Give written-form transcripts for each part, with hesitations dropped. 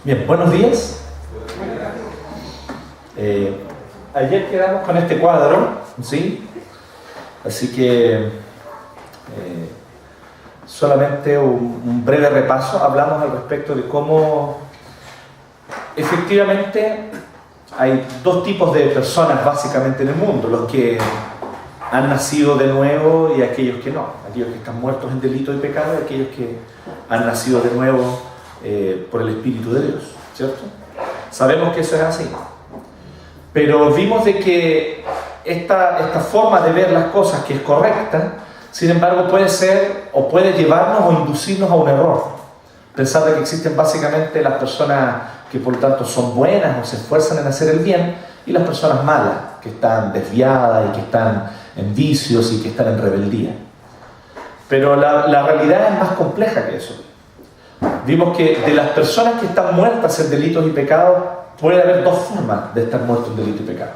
Bien, buenos días. Ayer quedamos con este cuadro, ¿sí? Así que solamente un breve repaso. Hablamos al respecto de cómo efectivamente hay dos tipos de personas básicamente en el mundo: los que han nacido de nuevo y aquellos que no, aquellos que están muertos en delito y pecado y aquellos que han nacido de nuevo por el Espíritu de Dios, ¿cierto? Sabemos que eso es así, pero vimos de que esta forma de ver las cosas, que es correcta, sin embargo puede ser o puede llevarnos o inducirnos a un error. Pensar de que existen básicamente las personas que por lo tanto son buenas o se esfuerzan en hacer el bien, y las personas malas, que están desviadas y que están en vicios y que están en rebeldía. Pero la realidad es más compleja que eso. Vimos que de las personas que están muertas en delitos y pecados, puede haber dos formas de estar muertos en delito y pecado.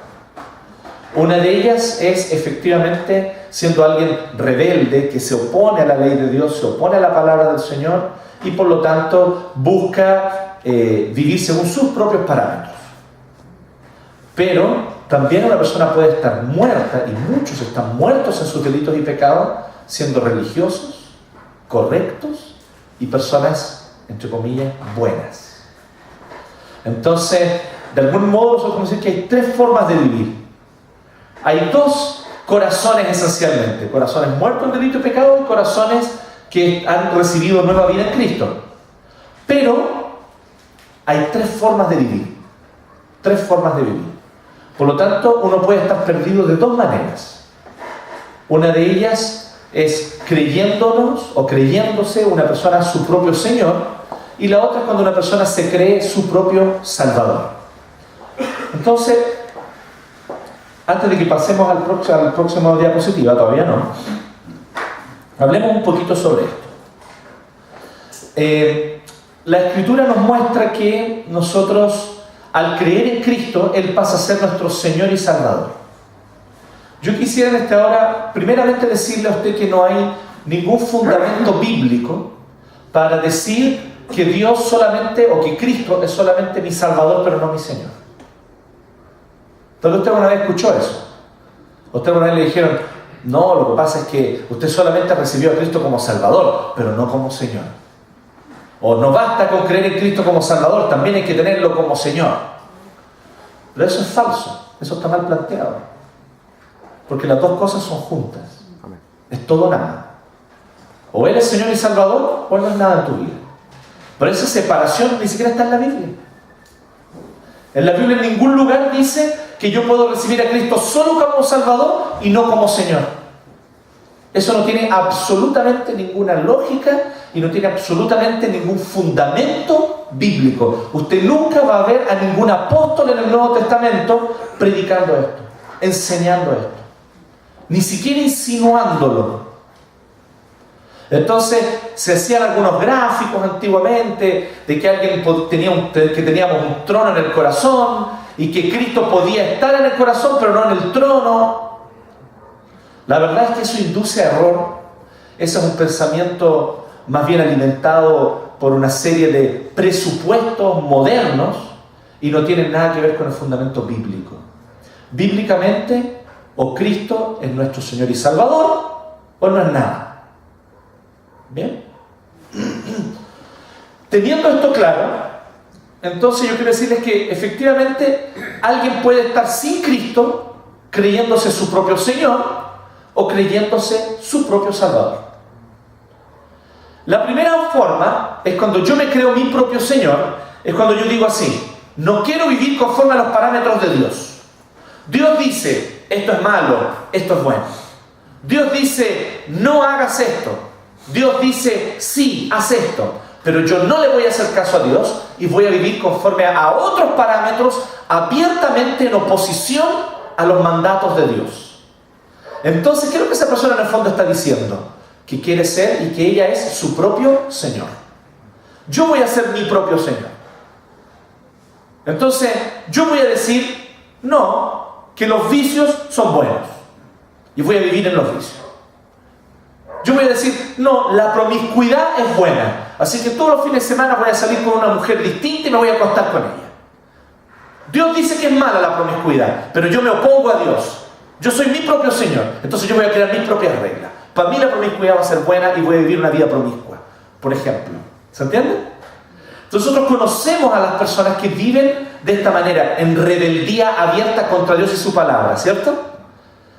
Una de ellas es efectivamente siendo alguien rebelde, que se opone a la ley de Dios, se opone a la palabra del Señor y por lo tanto busca vivir según sus propios parámetros. Pero también una persona puede estar muerta, y muchos están muertos en sus delitos y pecados, siendo religiosos, correctos y personas, entre comillas, buenas. Entonces, de algún modo nosotros podemos decir que hay tres formas de vivir. Hay dos corazones esencialmente: corazones muertos en delito y pecado y corazones que han recibido nueva vida en Cristo. Pero hay tres formas de vivir. Tres formas de vivir. Por lo tanto, uno puede estar perdido de dos maneras. Una de ellas es creyéndonos o creyéndose una persona su propio Señor, y la otra es cuando una persona se cree su propio Salvador. Entonces, antes de que pasemos al próximo diapositiva, todavía no, hablemos un poquito sobre esto. La Escritura nos muestra que nosotros, al creer en Cristo, Él pasa a ser nuestro Señor y Salvador. Yo quisiera en esta hora, primeramente, decirle a usted que no hay ningún fundamento bíblico para decir que Dios solamente, o que Cristo es solamente mi Salvador, pero no mi Señor. Entonces, usted alguna vez escuchó eso. Usted alguna vez le dijeron: no, lo que pasa es que usted solamente recibió a Cristo como Salvador, pero no como Señor. O no basta con creer en Cristo como Salvador, también hay que tenerlo como Señor. Pero eso es falso, eso está mal planteado. Porque las dos cosas son juntas. Es todo o nada. O eres Señor y Salvador, o no es nada en tu vida. Pero esa separación ni siquiera está en la Biblia. En la Biblia en ningún lugar dice que yo puedo recibir a Cristo solo como Salvador y no como Señor. Eso no tiene absolutamente ninguna lógica y no tiene absolutamente ningún fundamento bíblico. Usted nunca va a ver a ningún apóstol en el Nuevo Testamento predicando esto, enseñando esto, ni siquiera insinuándolo. Entonces se hacían algunos gráficos antiguamente de que alguien que teníamos un trono en el corazón y que Cristo podía estar en el corazón pero no en el trono. La verdad es que eso induce a error. Ese es un pensamiento más bien alimentado por una serie de presupuestos modernos y no tiene nada que ver con el fundamento bíblico. Bíblicamente, o Cristo es nuestro Señor y Salvador, o no es nada. ¿Bien? Teniendo esto claro, entonces yo quiero decirles que efectivamente alguien puede estar sin Cristo creyéndose su propio Señor o creyéndose su propio Salvador. La primera forma es cuando yo me creo mi propio Señor, es cuando yo digo así: no quiero vivir conforme a los parámetros de Dios. Dios dice, esto es malo, esto es bueno. Dios dice, no hagas esto. Dios dice, sí, haz esto. Pero yo no le voy a hacer caso a Dios y voy a vivir conforme a otros parámetros, abiertamente en oposición a los mandatos de Dios. Entonces, ¿qué es lo que esa persona en el fondo está diciendo? Que quiere ser y que ella es su propio Señor. Yo voy a ser mi propio Señor. Entonces, yo voy a decir, no, que los vicios son buenos. Y voy a vivir en los vicios. Yo voy a decir, no, la promiscuidad es buena. Así que todos los fines de semana voy a salir con una mujer distinta y me voy a acostar con ella. Dios dice que es mala la promiscuidad, pero yo me opongo a Dios. Yo soy mi propio Señor, entonces yo voy a crear mis propias reglas. Para mí la promiscuidad va a ser buena y voy a vivir una vida promiscua, por ejemplo. ¿Se entiende? Entonces nosotros conocemos a las personas que viven de esta manera, en rebeldía abierta contra Dios y su palabra, ¿cierto?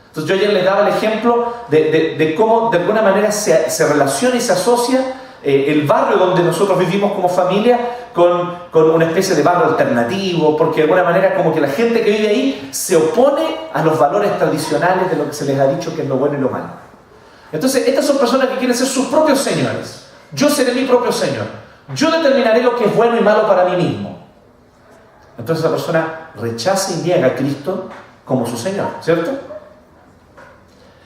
Entonces yo ayer les daba el ejemplo de cómo de alguna manera se relaciona y se asocia el barrio donde nosotros vivimos como familia con una especie de barrio alternativo, porque de alguna manera como que la gente que vive ahí se opone a los valores tradicionales de lo que se les ha dicho que es lo bueno y lo malo. Entonces estas son personas que quieren ser sus propios señores. Yo seré mi propio Señor. Yo determinaré lo que es bueno y malo para mí mismo. Entonces la persona rechaza y niega a Cristo como su Señor, ¿cierto?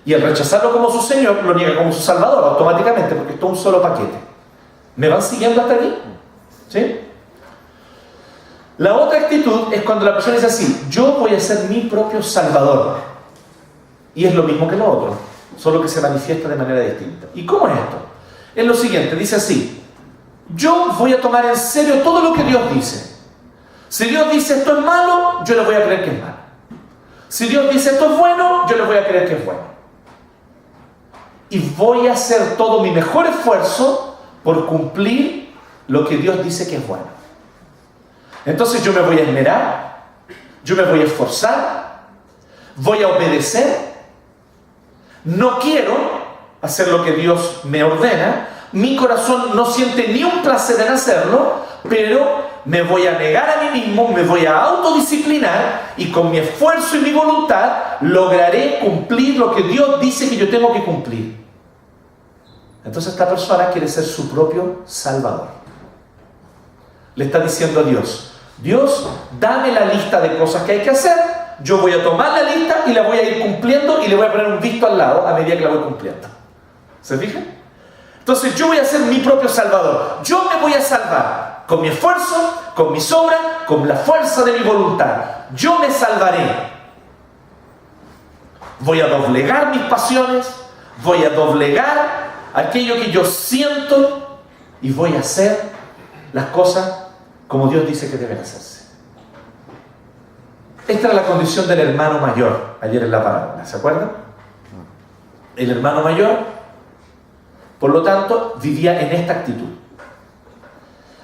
Y al rechazarlo como su Señor, lo niega como su Salvador automáticamente, porque es todo un solo paquete. ¿Me van siguiendo hasta aquí? ¿Sí? La otra actitud es cuando la persona dice así, yo voy a ser mi propio Salvador. Y es lo mismo que lo otro, solo que se manifiesta de manera distinta. ¿Y cómo es esto? Es lo siguiente, dice así, yo voy a tomar en serio todo lo que Dios dice. Si Dios dice esto es malo, yo le voy a creer que es malo. Si Dios dice esto es bueno, yo le voy a creer que es bueno. Y voy a hacer todo mi mejor esfuerzo por cumplir lo que Dios dice que es bueno. Entonces yo me voy a esmerar, yo me voy a esforzar, voy a obedecer. No quiero hacer lo que Dios me ordena. Mi corazón no siente ni un placer en hacerlo, pero me voy a negar a mí mismo, me voy a autodisciplinar y con mi esfuerzo y mi voluntad lograré cumplir lo que Dios dice que yo tengo que cumplir. Entonces esta persona quiere ser su propio Salvador. Le está diciendo a Dios, Dios, dame la lista de cosas que hay que hacer, yo voy a tomar la lista y la voy a ir cumpliendo y le voy a poner un visto al lado a medida que la voy cumpliendo. ¿Se fijan? Entonces yo voy a ser mi propio Salvador. Yo me voy a salvar con mi esfuerzo, con mis obras, con la fuerza de mi voluntad. Yo me salvaré. Voy a doblegar mis pasiones, voy a doblegar aquello que yo siento y voy a hacer las cosas como Dios dice que deben hacerse. Esta era la condición del hermano mayor ayer en la parábola, ¿se acuerdan? El hermano mayor, por lo tanto, vivía en esta actitud.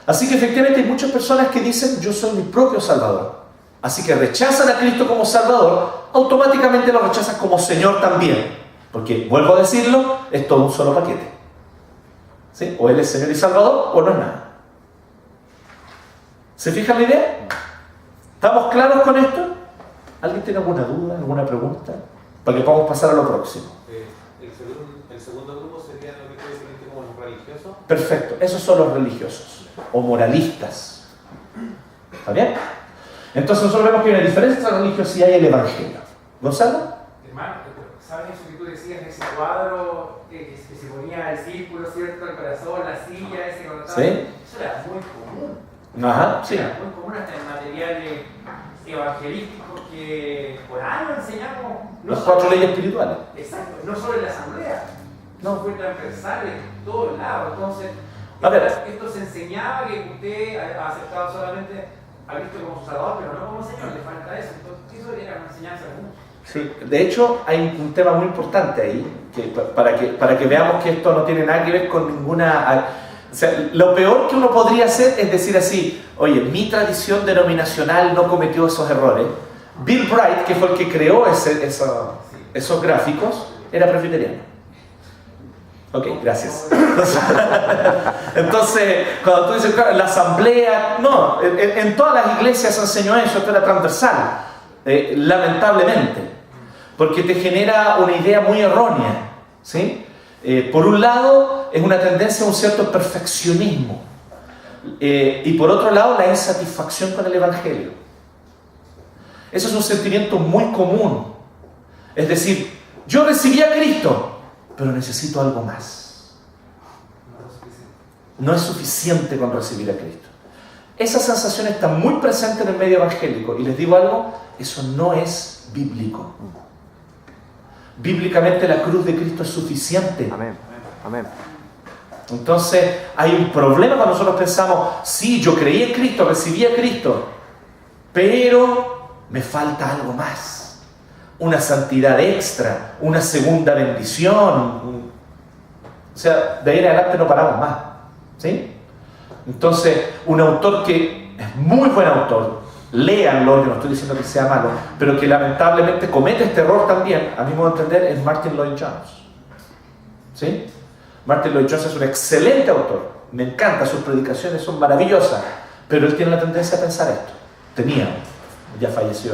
Así que efectivamente hay muchas personas que dicen, yo soy mi propio Salvador. Así que rechazan a Cristo como Salvador, automáticamente lo rechazan como Señor también. Porque, vuelvo a decirlo, es todo un solo paquete. ¿Sí? O Él es Señor y Salvador, o no es nada. ¿Se fijan la idea? ¿Estamos claros con esto? ¿Alguien tiene alguna duda, alguna pregunta? Para que podamos pasar a lo próximo. El segundo grupo sería lo que tú definiste como los religiosos. Perfecto, esos son los religiosos o moralistas. ¿Está bien? Entonces nosotros vemos que hay una diferencia entre la religiosidad y el evangelio. ¿Gonzalo? Hermano, ¿sabes eso que tú decías en ese cuadro que se ponía el círculo, ¿cierto? El corazón, la silla, ese conectado. Sí. Eso era muy común. Ajá, sí. Era muy común hasta en materiales evangelísticos que por años enseñamos. Las 4 leyes espirituales. Exacto, no solo en la asamblea. No. Fue transversal en todos lados. Entonces, A ver. esto se enseñaba que usted ha aceptado solamente a Cristo como su Salvador, pero no como Señor, le falta eso. Entonces, eso era una enseñanza común. Sí, de hecho hay un tema muy importante ahí, para que veamos que esto no tiene nada que ver con ninguna... O sea, lo peor que uno podría hacer es decir así, oye, mi tradición denominacional no cometió esos errores. Bill Bright, que fue el que creó esos gráficos, era presbiteriano. Ok, gracias. Entonces, cuando tú dices, la asamblea, no, en todas las iglesias se enseñó eso, esto era transversal, lamentablemente, porque te genera una idea muy errónea, ¿sí? Por un lado, es una tendencia a un cierto perfeccionismo, y por otro lado, la insatisfacción con el Evangelio. Eso es un sentimiento muy común. Es decir, yo recibí a Cristo, pero necesito algo más. No es suficiente con recibir a Cristo. Esa sensación está muy presente en el medio evangélico. Y les digo algo, eso no es bíblico. Bíblicamente la cruz de Cristo es suficiente. Amén. Amén. Entonces hay un problema cuando nosotros pensamos, sí, yo creí en Cristo, recibí a Cristo, pero me falta algo más, una santidad extra, una segunda bendición. O sea, de ahí en adelante no paramos más, ¿sí? Entonces, un autor que es muy buen autor, léanlo, yo no estoy diciendo que sea malo, pero que lamentablemente comete este error también, a mi modo de entender, es Martyn Lloyd-Jones, ¿sí? Martyn Lloyd-Jones es un excelente autor, me encanta, sus predicaciones son maravillosas, pero él tiene la tendencia a pensar esto. Tenía, ya falleció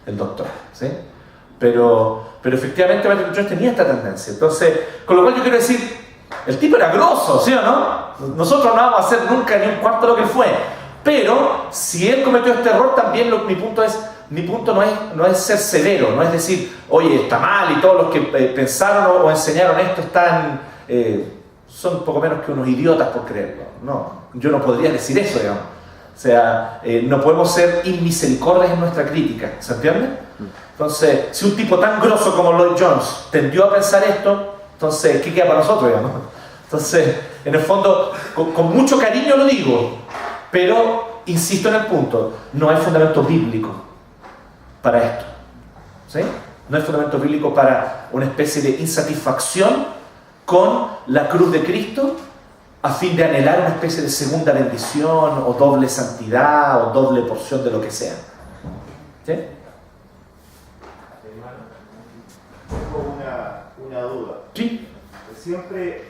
el doctor, ¿sí? Pero efectivamente Martyn Lloyd-Jones tenía esta tendencia. Entonces, con lo cual yo quiero decir, el tipo era grosso, ¿sí o no? Nosotros no vamos a hacer nunca ni un cuarto de lo que fue. Pero si él cometió este error, también mi punto no es ser severo, no es decir, oye, está mal y todos los que pensaron o enseñaron esto son poco menos que unos idiotas por creerlo. No, yo no podría decir eso, digamos. O sea, no podemos ser inmisericordias en nuestra crítica, ¿se entiende? Entonces, si un tipo tan grosso como Lloyd-Jones tendió a pensar esto, entonces, ¿qué queda para nosotros, digamos? Entonces, en el fondo, con mucho cariño lo digo, pero insisto en el punto, no hay fundamento bíblico para esto, ¿sí? No hay fundamento bíblico para una especie de insatisfacción con la cruz de Cristo a fin de anhelar una especie de segunda bendición o doble santidad o doble porción de lo que sea, ¿sí? Tengo una duda. Sí. Siempre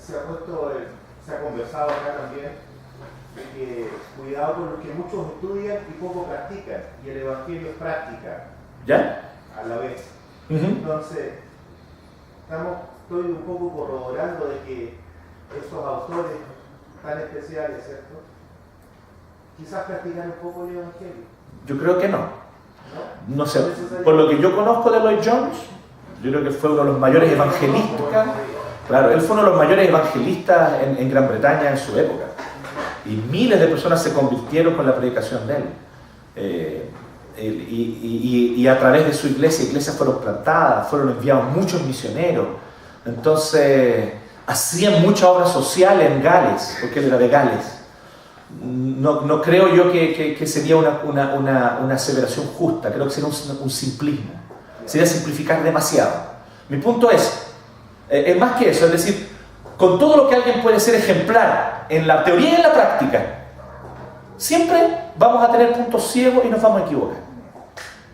se ha conversado acá también de que cuidado con los que muchos estudian y poco practican, y el Evangelio es práctica ¿Ya? a la vez. Uh-huh. Entonces, estoy un poco corroborando de que esos autores tan especiales, ¿cierto? Quizás practican un poco el Evangelio. Yo creo que no. ¿No? No sé, por lo que yo conozco de Lloyd-Jones, yo creo que fue uno de los mayores evangelistas. Claro, él fue uno de los mayores evangelistas en Gran Bretaña en su época. Y miles de personas se convirtieron con la predicación de él. Y a través de su iglesias fueron plantadas, fueron enviados muchos misioneros. Entonces, hacían mucha obra social en Gales, porque él era de Gales. No creo yo que sería una aseveración justa, creo que sería un simplismo. Sería simplificar demasiado. Mi punto es más que eso, es decir, con todo lo que alguien puede ser ejemplar en la teoría y en la práctica, siempre vamos a tener puntos ciegos y nos vamos a equivocar.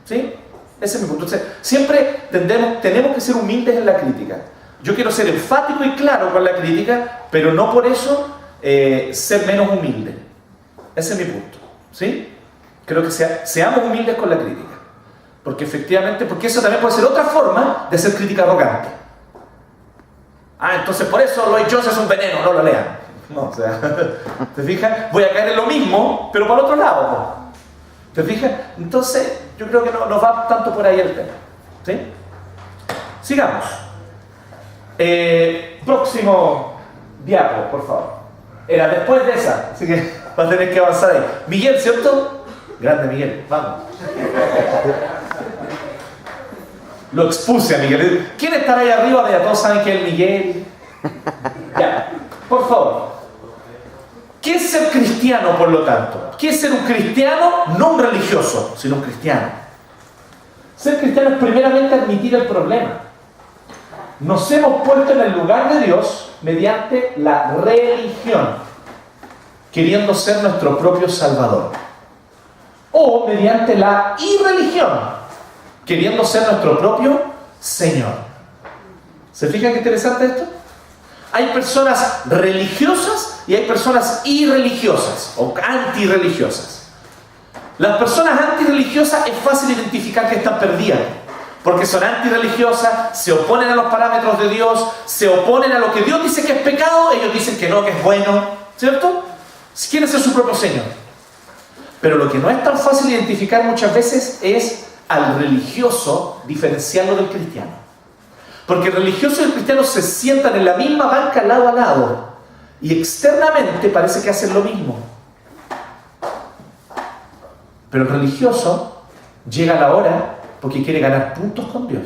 ¿Sí? Ese es mi punto. Entonces, siempre tenemos que ser humildes en la crítica. Yo quiero ser enfático y claro con la crítica, pero no por eso ser menos humilde. Ese es mi punto. ¿Sí? Creo que seamos humildes con la crítica. Porque efectivamente, porque eso también puede ser otra forma de ser crítica arrogante. Entonces por eso Lloyd-Jones es un veneno, no lo lean. No, o sea, ¿te fijas? Voy a caer en lo mismo, pero para el otro lado, ¿no? ¿Te fijas? Entonces, yo creo que no va tanto por ahí el tema. ¿Sí? Sigamos. Próximo diapo, por favor. Era después de esa, así que va a tener que avanzar ahí. Miguel, ¿cierto? Grande Miguel, vamos. Lo expuse a Miguel. ¿Quién estará ahí arriba? Ya todos saben que es Miguel. Ya, por favor. ¿Qué es ser cristiano, por lo tanto? ¿Qué es ser un cristiano? No un religioso, sino un cristiano. Ser cristiano es primeramente admitir el problema. Nos hemos puesto en el lugar de Dios mediante la religión, queriendo ser nuestro propio Salvador. O mediante la irreligión, queriendo ser nuestro propio Señor. ¿Se fijan qué interesante esto? Hay personas religiosas y hay personas irreligiosas o antirreligiosas. Las personas antirreligiosas es fácil identificar que están perdidas, porque son antirreligiosas, se oponen a los parámetros de Dios, se oponen a lo que Dios dice que es pecado, ellos dicen que no, que es bueno, ¿cierto? Quieren ser su propio Señor. Pero lo que no es tan fácil identificar muchas veces es al religioso diferenciarlo del cristiano. Porque el religioso y el cristiano se sientan en la misma banca lado a lado y externamente parece que hacen lo mismo. Pero el religioso llega a la hora porque quiere ganar puntos con Dios,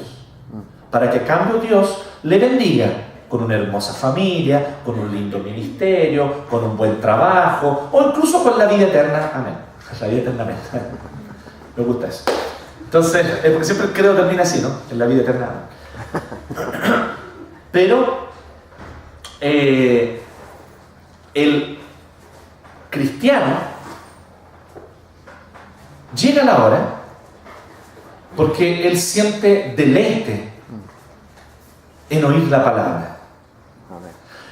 para que a cambio Dios le bendiga con una hermosa familia, con un lindo ministerio, con un buen trabajo, o incluso con la vida eterna. Amén. La vida eterna, amén. Me gusta eso. Entonces, porque siempre el credo termina así, ¿no? En la vida eterna. Pero el cristiano llega a la hora porque él siente deleite en oír la palabra.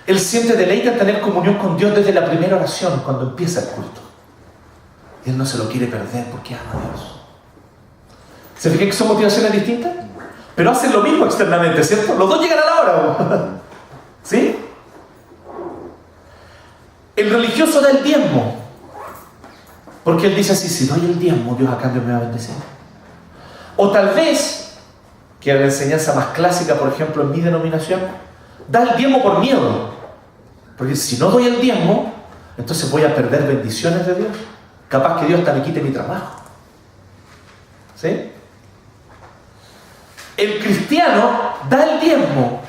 Él siente deleite en tener comunión con Dios desde la primera oración, cuando empieza el culto. Él no se lo quiere perder porque ama a Dios. ¿Se fijan que son motivaciones distintas? Pero hacen lo mismo externamente, ¿cierto? Los dos llegan a la hora. ¿Sí? El religioso da el diezmo. Porque él dice así: si doy el diezmo, Dios a cambio me va a bendecir. O tal vez, que es la enseñanza más clásica, por ejemplo, en mi denominación, da el diezmo por miedo. Porque si no doy el diezmo, entonces voy a perder bendiciones de Dios. Capaz que Dios hasta me quite mi trabajo. ¿Sí? El cristiano da el diezmo,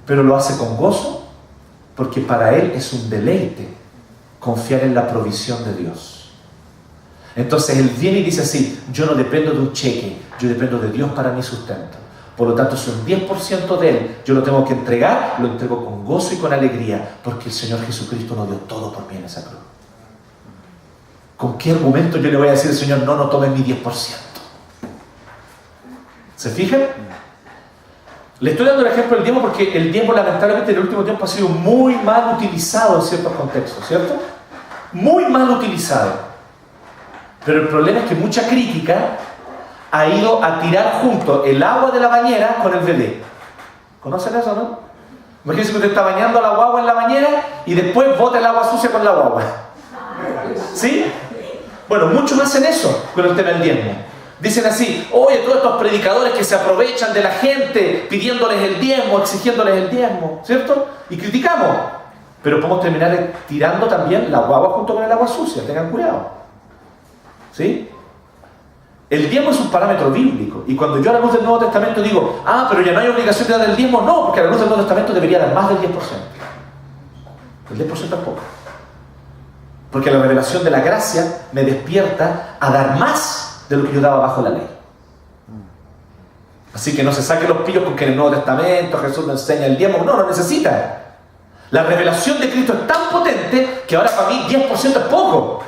pero lo hace con gozo, porque para él es un deleite confiar en la provisión de Dios. Entonces él viene y dice así: yo no dependo de un cheque, yo dependo de Dios para mi sustento. Por lo tanto, si un 10% de él yo lo tengo que entregar, lo entrego con gozo y con alegría, porque el Señor Jesucristo lo dio todo por mí en esa cruz. ¿Con qué argumento yo le voy a decir al Señor: no tomes mi 10%? ¿Se fijan? Le estoy dando el ejemplo del diezmo porque el diezmo lamentablemente en el último tiempo ha sido muy mal utilizado en ciertos contextos, ¿cierto? Muy mal utilizado. Pero el problema es que mucha crítica ha ido a tirar junto el agua de la bañera con el bebé. ¿Conocen eso, no? Imagínense que usted está bañando a la guagua en la bañera y después bota el agua sucia con la guagua. ¿Sí? Bueno, muchos hacen eso con el tema del diezmo. Dicen así: oye, todos estos predicadores que se aprovechan de la gente pidiéndoles el diezmo, exigiéndoles el diezmo, ¿cierto? Y criticamos. Pero podemos terminar tirando también la guagua junto con el agua sucia. Tengan cuidado. ¿Sí? El diezmo es un parámetro bíblico. Y cuando yo a la luz del Nuevo Testamento digo: pero ya no hay obligación de dar el diezmo, no, porque a la luz del Nuevo Testamento debería dar más del 10%. El 10% es poco. Porque la revelación de la gracia me despierta a dar más de lo que yo daba bajo la ley. Así que no se saquen los pillos con que en el Nuevo Testamento Jesús me enseña el diezmo. No, lo necesita. La revelación de Cristo es tan potente que ahora para mí 10% es poco.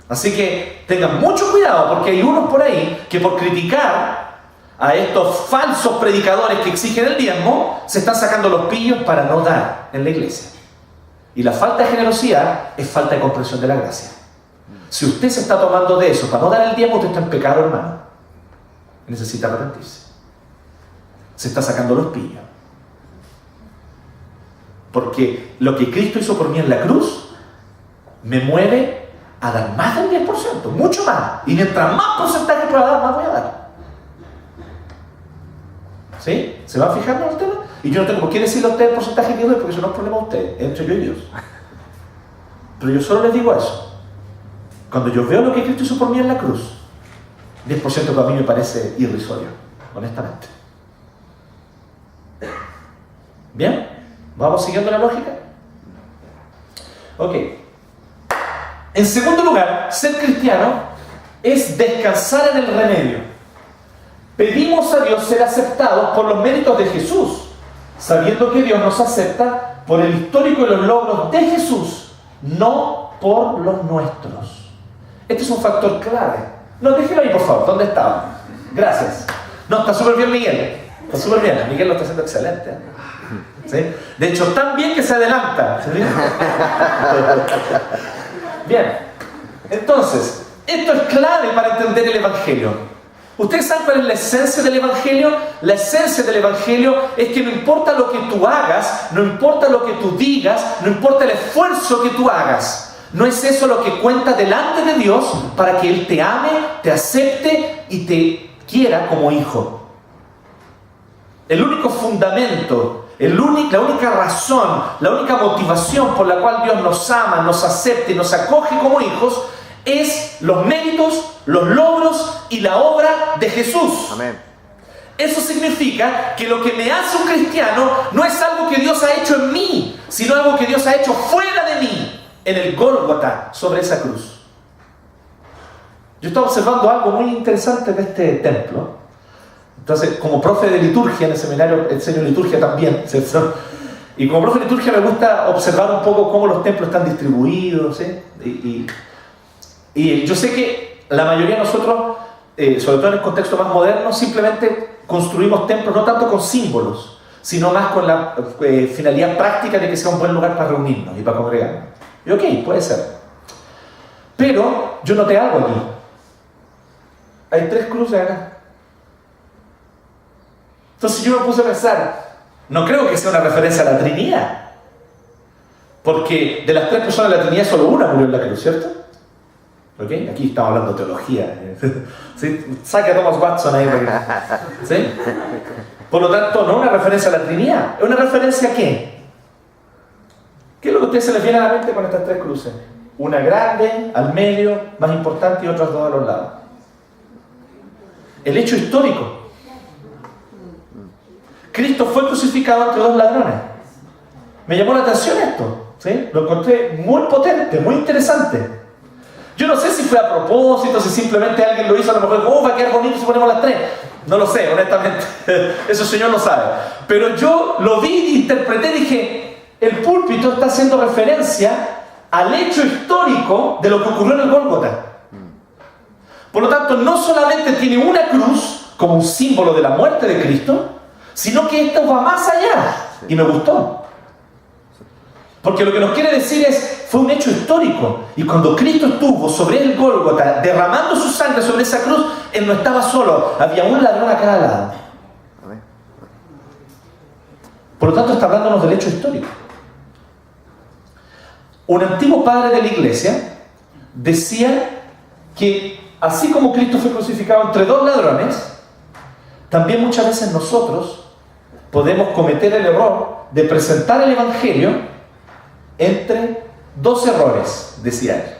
Así que tengan mucho cuidado, porque hay unos por ahí que por criticar a estos falsos predicadores que exigen el diezmo, se están sacando los pillos para no dar en la iglesia. Y la falta de generosidad es falta de comprensión de la gracia. Si usted se está tomando de eso para no dar el diezmo, usted está en pecado, hermano. Necesita arrepentirse. Se está sacando los pillos. Porque lo que Cristo hizo por mí en la cruz me mueve a dar más del 10%, mucho más. Y mientras más porcentaje pueda dar, más voy a dar. ¿Sí? ¿Se van fijando en el tema? Y yo no tengo por qué decirle a ustedes el porcentaje que doy, porque eso no es problema de ustedes, es entre yo y Dios. Pero yo solo les digo eso. Cuando yo veo lo que Cristo hizo por mí en la cruz, 10% para mí me parece irrisorio, honestamente. ¿Bien? ¿Vamos siguiendo la lógica? Ok. En segundo lugar, ser cristiano es descansar en el remedio. Pedimos a Dios ser aceptados por los méritos de Jesús, sabiendo que Dios nos acepta por el histórico y los logros de Jesús, no por los nuestros. Este es un factor clave. No, déjelo ahí, por favor. ¿Dónde estaba? Gracias. No, está súper bien Miguel. Está súper bien. Miguel lo está haciendo excelente. ¿Sí? De hecho, tan bien que se adelanta. ¿Sí? Bien. Entonces, esto es clave para entender el Evangelio. ¿Ustedes saben cuál es la esencia del Evangelio? La esencia del Evangelio es que no importa lo que tú hagas, no importa lo que tú digas, no importa el esfuerzo que tú hagas. No es eso lo que cuenta delante de Dios para que Él te ame, te acepte y te quiera como hijo. El único fundamento, la única razón, la única motivación por la cual Dios nos ama, nos acepta y nos acoge como hijos es los méritos, los logros y la obra de Jesús. Amén. Eso significa que lo que me hace un cristiano no es algo que Dios ha hecho en mí, sino algo que Dios ha hecho fuera de mí, en el Gólgota, sobre esa cruz. Yo estaba observando algo muy interesante de este templo. Entonces, como profe de liturgia en el seminario, enseño liturgia también, ¿cierto? Y como profe de liturgia me gusta observar un poco cómo los templos están distribuidos, ¿sí? Y yo sé que la mayoría de nosotros, sobre todo en el contexto más moderno, simplemente construimos templos no tanto con símbolos, sino más con la finalidad práctica de que sea un buen lugar para reunirnos y para congregarnos. Y ok, puede ser. Pero yo noté algo aquí. Hay 3 cruces acá. Entonces yo me puse a pensar, no creo que sea una referencia a la Trinidad, porque de las 3 personas de la Trinidad solo una murió en la cruz, ¿cierto? ¿Ok? Aquí estamos hablando de teología. ¿Sí? Saque a Thomas Watson ahí. ¿Sí? Por lo tanto, no es una referencia a la Trinidad. ¿Es una referencia a qué? ¿Qué es lo que a ustedes se les viene a la mente con estas 3 cruces? Una grande, al medio, más importante, y otras 2 a los lados. El hecho histórico. Cristo fue crucificado entre 2 ladrones. Me llamó la atención esto. ¿Sí? Lo encontré muy potente, muy interesante. Yo no sé si fue a propósito, si simplemente alguien lo hizo, a lo mejor, va a quedar bonito si ponemos las 3. No lo sé, honestamente. Eso el Señor lo sabe. Pero yo lo vi, interpreté, dije, el púlpito está haciendo referencia al hecho histórico de lo que ocurrió en el Gólgota. Por lo tanto, no solamente tiene una cruz como un símbolo de la muerte de Cristo, sino que esto va más allá. Y me gustó. Porque lo que nos quiere decir es, fue un hecho histórico. Y cuando Cristo estuvo sobre el Gólgota, derramando su sangre sobre esa cruz, Él no estaba solo. Había un ladrón a cada lado. Por lo tanto, está hablándonos del hecho histórico. Un antiguo padre de la iglesia decía que, así como Cristo fue crucificado entre 2 ladrones, también muchas veces nosotros podemos cometer el error de presentar el Evangelio entre 2 errores, decía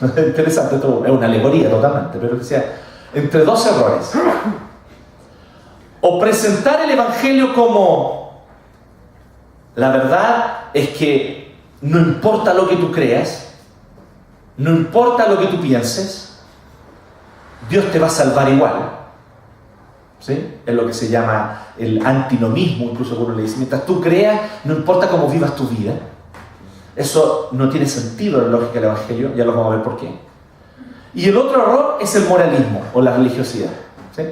él. Interesante, esto es una alegoría totalmente, pero decía, entre 2 errores. O presentar el Evangelio como, la verdad es que no importa lo que tú creas, no importa lo que tú pienses, Dios te va a salvar igual. ¿Sí? Es lo que se llama el antinomismo, incluso algunos le dicen, mientras tú creas, no importa cómo vivas tu vida. Eso no tiene sentido en la lógica del Evangelio, ya lo vamos a ver por qué. Y el otro error es el moralismo o la religiosidad. ¿Sí?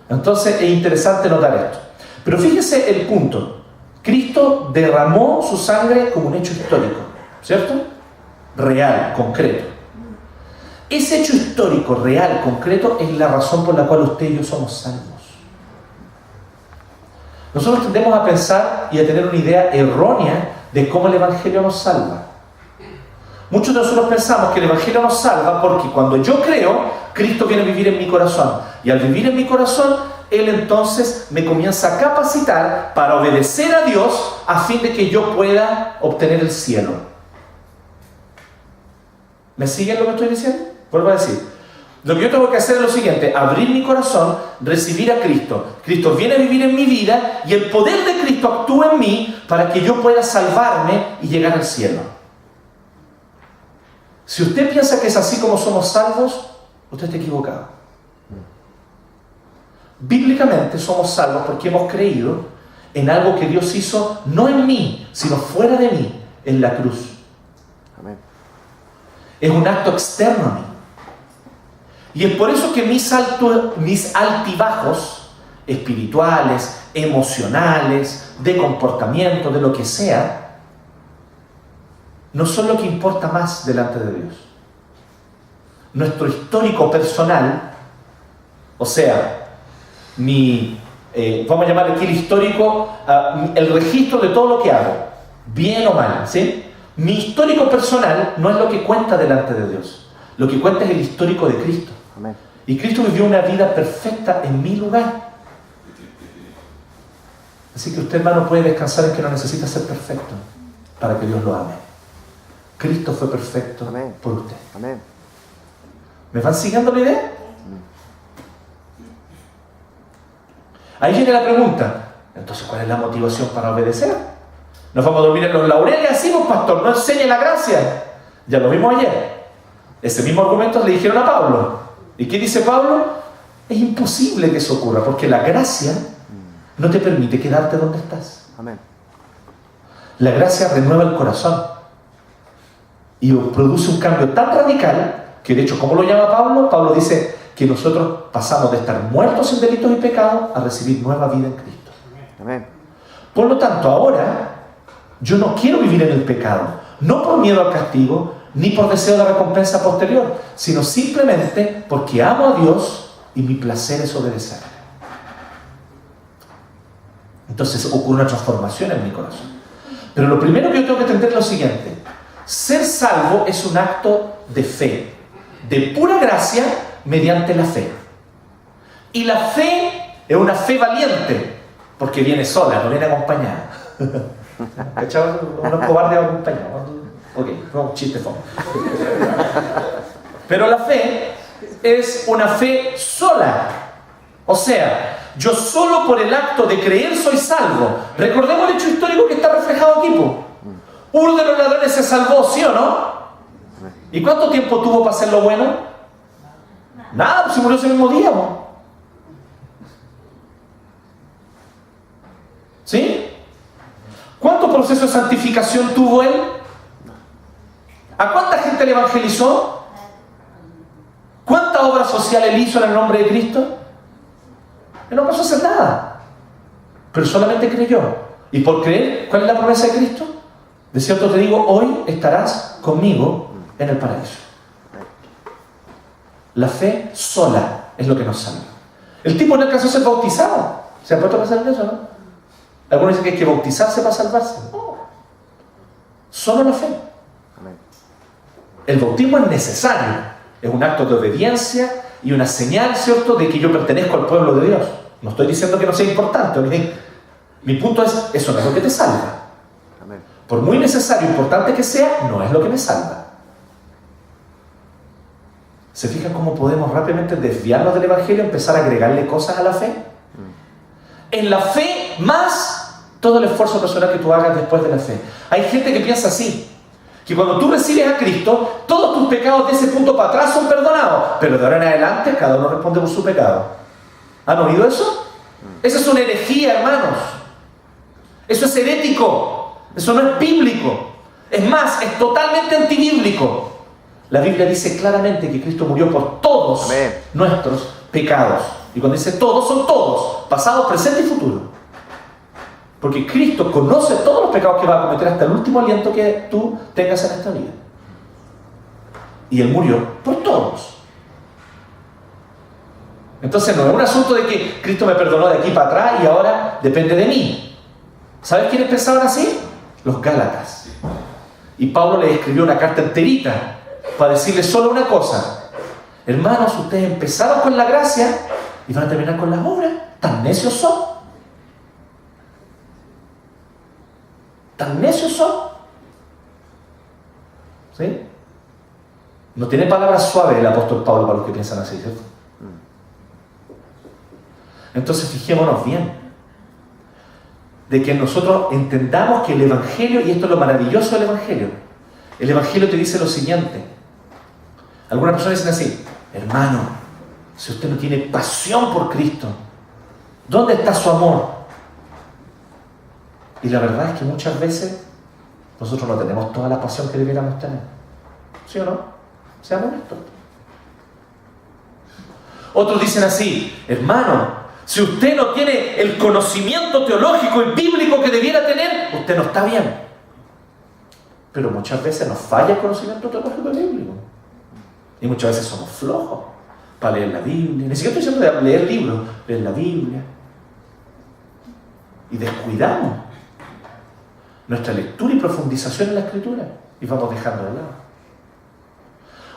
Entonces es interesante notar esto. Pero fíjese el punto. Cristo derramó su sangre como un hecho histórico, ¿cierto? Real, concreto. Ese hecho histórico, real, concreto, es la razón por la cual usted y yo somos salvos. Nosotros tendemos a pensar y a tener una idea errónea de cómo el Evangelio nos salva. Muchos de nosotros pensamos que el Evangelio nos salva porque cuando yo creo, Cristo viene a vivir en mi corazón. Y al vivir en mi corazón, Él entonces me comienza a capacitar para obedecer a Dios a fin de que yo pueda obtener el cielo. ¿Me siguen lo que estoy diciendo? Vuelvo a decir. Lo que yo tengo que hacer es lo siguiente: abrir mi corazón, recibir a Cristo. Cristo viene a vivir en mi vida y el poder de Cristo actúa en mí para que yo pueda salvarme y llegar al cielo. Si usted piensa que es así como somos salvos, usted está equivocado. Bíblicamente somos salvos porque hemos creído en algo que Dios hizo no en mí, sino fuera de mí, en la cruz. Amén. Es un acto externo a mí. Y es por eso que mis altibajos espirituales, emocionales, de comportamiento, de lo que sea, no son lo que importa más delante de Dios. Nuestro histórico personal, o sea, vamos a llamarle aquí el histórico, el registro de todo lo que hago, bien o mal, ¿sí? Mi histórico personal no es lo que cuenta delante de Dios. Lo que cuenta es el histórico de Cristo. Amén. Y Cristo vivió una vida perfecta en mi lugar. Así que usted, hermano, puede descansar en que no necesita ser perfecto para que Dios lo ame. Cristo fue perfecto. Amén. Por usted. Amén. ¿Me van siguiendo la idea? Ahí viene la pregunta, entonces, ¿cuál es la motivación para obedecer? Nos vamos a dormir en los laureles así, pues, pastor, no enseñe la gracia. Ya lo vimos ayer. Ese mismo argumento le dijeron a Pablo. ¿Y qué dice Pablo? Es imposible que eso ocurra, porque la gracia no te permite quedarte donde estás. Amén. La gracia renueva el corazón y produce un cambio tan radical que, de hecho, ¿cómo lo llama Pablo? Pablo dice que nosotros pasamos de estar muertos en delitos y pecados a recibir nueva vida en Cristo. Amén. Por lo tanto, ahora yo no quiero vivir en el pecado, no por miedo al castigo, ni por deseo de recompensa posterior, sino simplemente porque amo a Dios y mi placer es obedecer. Entonces ocurre una transformación en mi corazón. Pero lo primero que yo tengo que entender es lo siguiente: ser salvo es un acto de fe, de pura gracia mediante la fe. Y la fe es una fe valiente, porque viene sola, no viene acompañada. ¿Cachai? Unos cobardes acompañados. Ok, fue un chiste fome. Pero la fe es una fe sola. O sea, yo solo por el acto de creer soy salvo. Recordemos el hecho histórico que está reflejado aquí, po. Uno de los ladrones se salvó, ¿sí o no? ¿Y cuánto tiempo tuvo para hacer lo bueno? Nada, pues se murió ese mismo día, po. ¿Sí? ¿Cuánto proceso de santificación tuvo él? ¿A cuánta gente le evangelizó? ¿Cuánta obra social él hizo en el nombre de Cristo? Él no pasó a hacer nada, pero solamente creyó. Y por creer, ¿cuál es la promesa de Cristo? De cierto te digo, hoy estarás conmigo en el paraíso. La fe sola es lo que nos salva. El tipo no alcanzó a ser bautizado. ¿Se han puesto a pensar en eso, no? Algunos dicen que hay que bautizarse para salvarse. No. Solo la fe. El bautismo es necesario. Es un acto de obediencia y una señal, ¿cierto?, de que yo pertenezco al pueblo de Dios. No estoy diciendo que no sea importante. Mi punto es, eso no es lo que te salva. Amén. Por muy necesario e importante que sea, no es lo que me salva. ¿Se fijan cómo podemos rápidamente desviarnos del Evangelio y empezar a agregarle cosas a la fe? En la fe más todo el esfuerzo personal que tú hagas después de la fe. Hay gente que piensa así, que cuando tú recibes a Cristo, todos tus pecados de ese punto para atrás son perdonados, pero de ahora en adelante cada uno responde por su pecado. ¿Han oído eso? Esa es una herejía, hermanos. Eso es herético. Eso no es bíblico. Es más, es totalmente antibíblico. La Biblia dice claramente que Cristo murió por todos Amén. nuestros pecados. Y cuando dice todos, son todos, pasado, presente y futuro. Porque Cristo conoce todos los pecados que va a cometer hasta el último aliento que tú tengas en esta vida. Y Él murió por todos. Entonces no es un asunto de que Cristo me perdonó de aquí para atrás y ahora depende de mí. ¿Sabes quiénes pensaban así? Los Gálatas. Y Pablo les escribió una carta enterita para decirles solo una cosa: hermanos, ustedes empezaron con la gracia y van a terminar con las obras. ¿Tan necios son? ¿Tan necios son? ¿Sí? No tiene palabras suaves el apóstol Pablo para los que piensan así, ¿cierto? Entonces fijémonos bien de que nosotros entendamos que el Evangelio, y esto es lo maravilloso del Evangelio, el Evangelio te dice lo siguiente. Algunas personas dicen así: hermano, si usted no tiene pasión por Cristo, ¿dónde está su amor? Y la verdad es que muchas veces nosotros no tenemos toda la pasión que debiéramos tener. ¿Sí o no? Seamos honestos. Otros dicen así: hermano, si usted no tiene el conocimiento teológico y bíblico que debiera tener, usted no está bien. Pero muchas veces nos falla el conocimiento teológico y bíblico. Y muchas veces somos flojos para leer la Biblia. Ni siquiera estoy diciendo de leer libros, leer la Biblia. Y descuidamos nuestra lectura y profundización en la Escritura y vamos dejando de lado.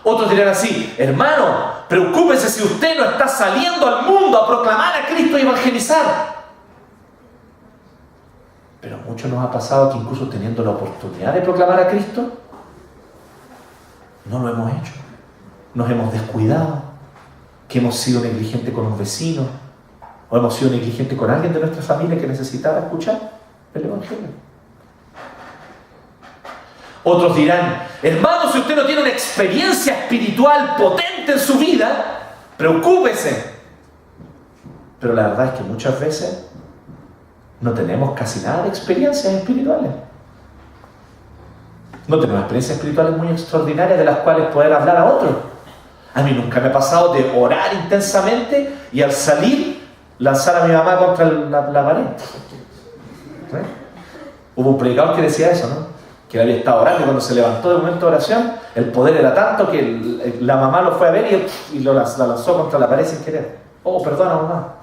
Otros dirán así: hermano, preocúpese si usted no está saliendo al mundo a proclamar a Cristo y evangelizar. Pero a muchos nos ha pasado que incluso teniendo la oportunidad de proclamar a Cristo, no lo hemos hecho. Nos hemos descuidado, que hemos sido negligentes con un vecino, ¿O hemos sido negligentes con alguien de nuestra familia que necesitaba escuchar el Evangelio? Otros dirán, hermano, si usted no tiene una experiencia espiritual potente en su vida, preocúpese. Pero la verdad es que muchas veces no tenemos casi nada de experiencias espirituales. No tenemos experiencias espirituales muy extraordinarias de las cuales poder hablar a otros. A mí nunca me ha pasado de orar intensamente y al salir lanzar a mi mamá contra la pared. ¿Sí? Hubo un predicador que decía eso, ¿no? Que él había estado orando y cuando se levantó de momento de oración, el poder era tanto que la mamá lo fue a ver y la lanzó contra la pared sin querer. Oh, perdona, mamá.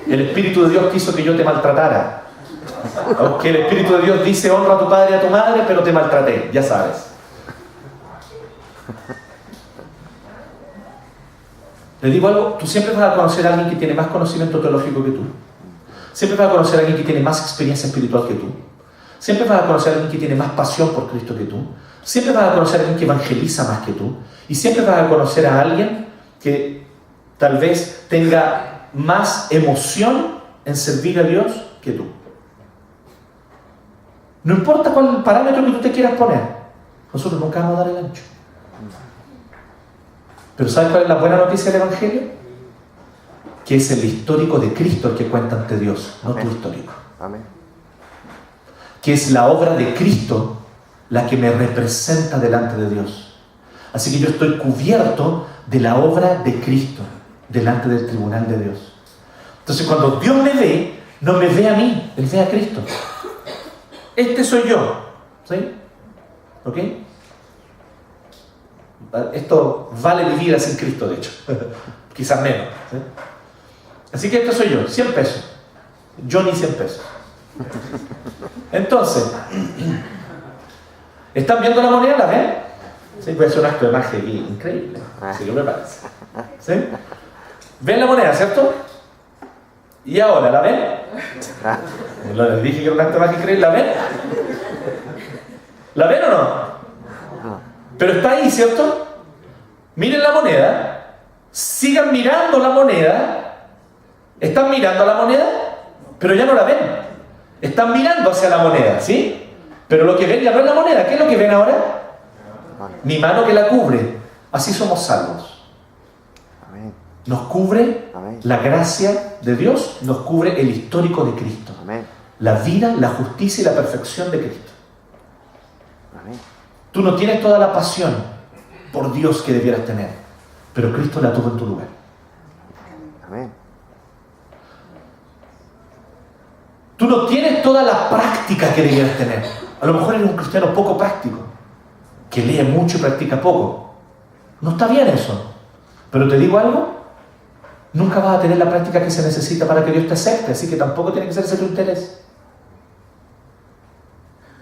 El Espíritu de Dios quiso que yo te maltratara. Que el Espíritu de Dios dice, honra a tu padre y a tu madre, pero te maltraté, ya sabes. Le digo algo, tú siempre vas a conocer a alguien que tiene más conocimiento teológico que tú. Siempre vas a conocer a alguien que tiene más experiencia espiritual que tú. Siempre vas a conocer a alguien que tiene más pasión por Cristo que tú. Siempre vas a conocer a alguien que evangeliza más que tú. Y siempre vas a conocer a alguien que tal vez tenga más emoción en servir a Dios que tú. No importa cuál es el parámetro que tú te quieras poner, nosotros nunca vamos a dar el ancho. Pero ¿sabes cuál es la buena noticia del Evangelio? Que es el histórico de Cristo el que cuenta ante Dios, no tu histórico. Amén. Que es la obra de Cristo la que me representa delante de Dios. Así que yo estoy cubierto de la obra de Cristo delante del tribunal de Dios. Entonces cuando Dios me ve, no me ve a mí, Él ve a Cristo. Este soy yo, ¿sí? ¿Ok? Esto vale mi vida sin Cristo, de hecho. Quizás menos, ¿sí? Así que esto soy yo, 100 pesos. Yo ni 100 pesos. Entonces, ¿están viendo la moneda? ¿La ven? Sí, puede ser un acto de magia aquí increíble. Así que me parece. ¿Sí? ¿Ven la moneda, cierto? ¿Y ahora la ven? Les dije que era un acto de magia increíble. ¿La ven? ¿La ven o no? Pero está ahí, ¿cierto? Miren la moneda. Sigan mirando la moneda. Están mirando la moneda, pero ya no la ven. Están mirando hacia la moneda, ¿sí? Pero lo que ven ya no es la moneda. ¿Qué es lo que ven ahora? Mi mano que la cubre. Así somos salvos. Amén. Nos cubre Amén. la gracia de Dios, nos cubre el histórico de Cristo. Amén. La vida, la justicia y la perfección de Cristo. Amén. Tú no tienes toda la pasión por Dios que debieras tener, pero Cristo la tuvo en tu lugar. Amén. Tú no tienes toda la práctica que debieras tener. A lo mejor eres un cristiano poco práctico, que lee mucho y practica poco. No está bien eso. Pero te digo algo, nunca vas a tener la práctica que se necesita para que Dios te acepte, así que tampoco tiene que ser ese tu interés.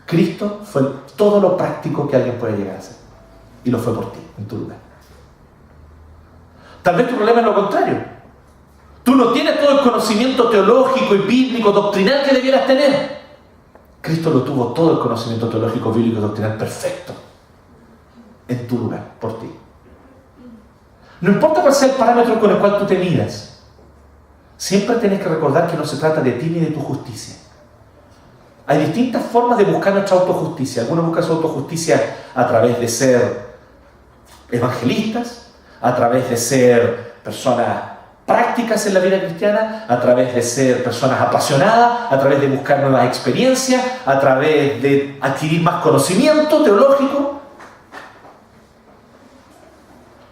Cristo fue todo lo práctico que alguien puede llegar a ser. Y lo fue por ti, en tu lugar. Tal vez tu problema es lo contrario. Tú no tienes todo el conocimiento teológico y bíblico, doctrinal que debieras tener. Cristo lo tuvo todo el conocimiento teológico, bíblico y doctrinal perfecto. En tu lugar, por ti. No importa cuál sea el parámetro con el cual tú te midas. Siempre tienes que recordar que no se trata de ti ni de tu justicia. Hay distintas formas de buscar nuestra autojusticia. Algunos buscan su autojusticia a través de ser evangelistas, a través de ser personas prácticas en la vida cristiana, a través de ser personas apasionadas, a través de buscar nuevas experiencias, a través de adquirir más conocimiento teológico.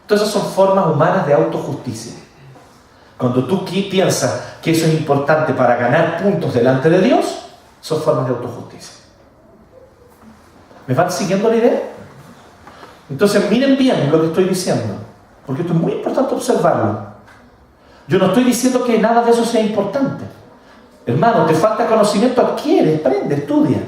Todas esas son formas humanas de autojusticia. Cuando tú piensas que eso es importante para ganar puntos delante de Dios, son formas de autojusticia. ¿Me van siguiendo la idea? Entonces miren bien lo que estoy diciendo, porque esto es muy importante observarlo. Yo no estoy diciendo que nada de eso sea importante. Hermano, te falta conocimiento, adquiere, aprende, estudia.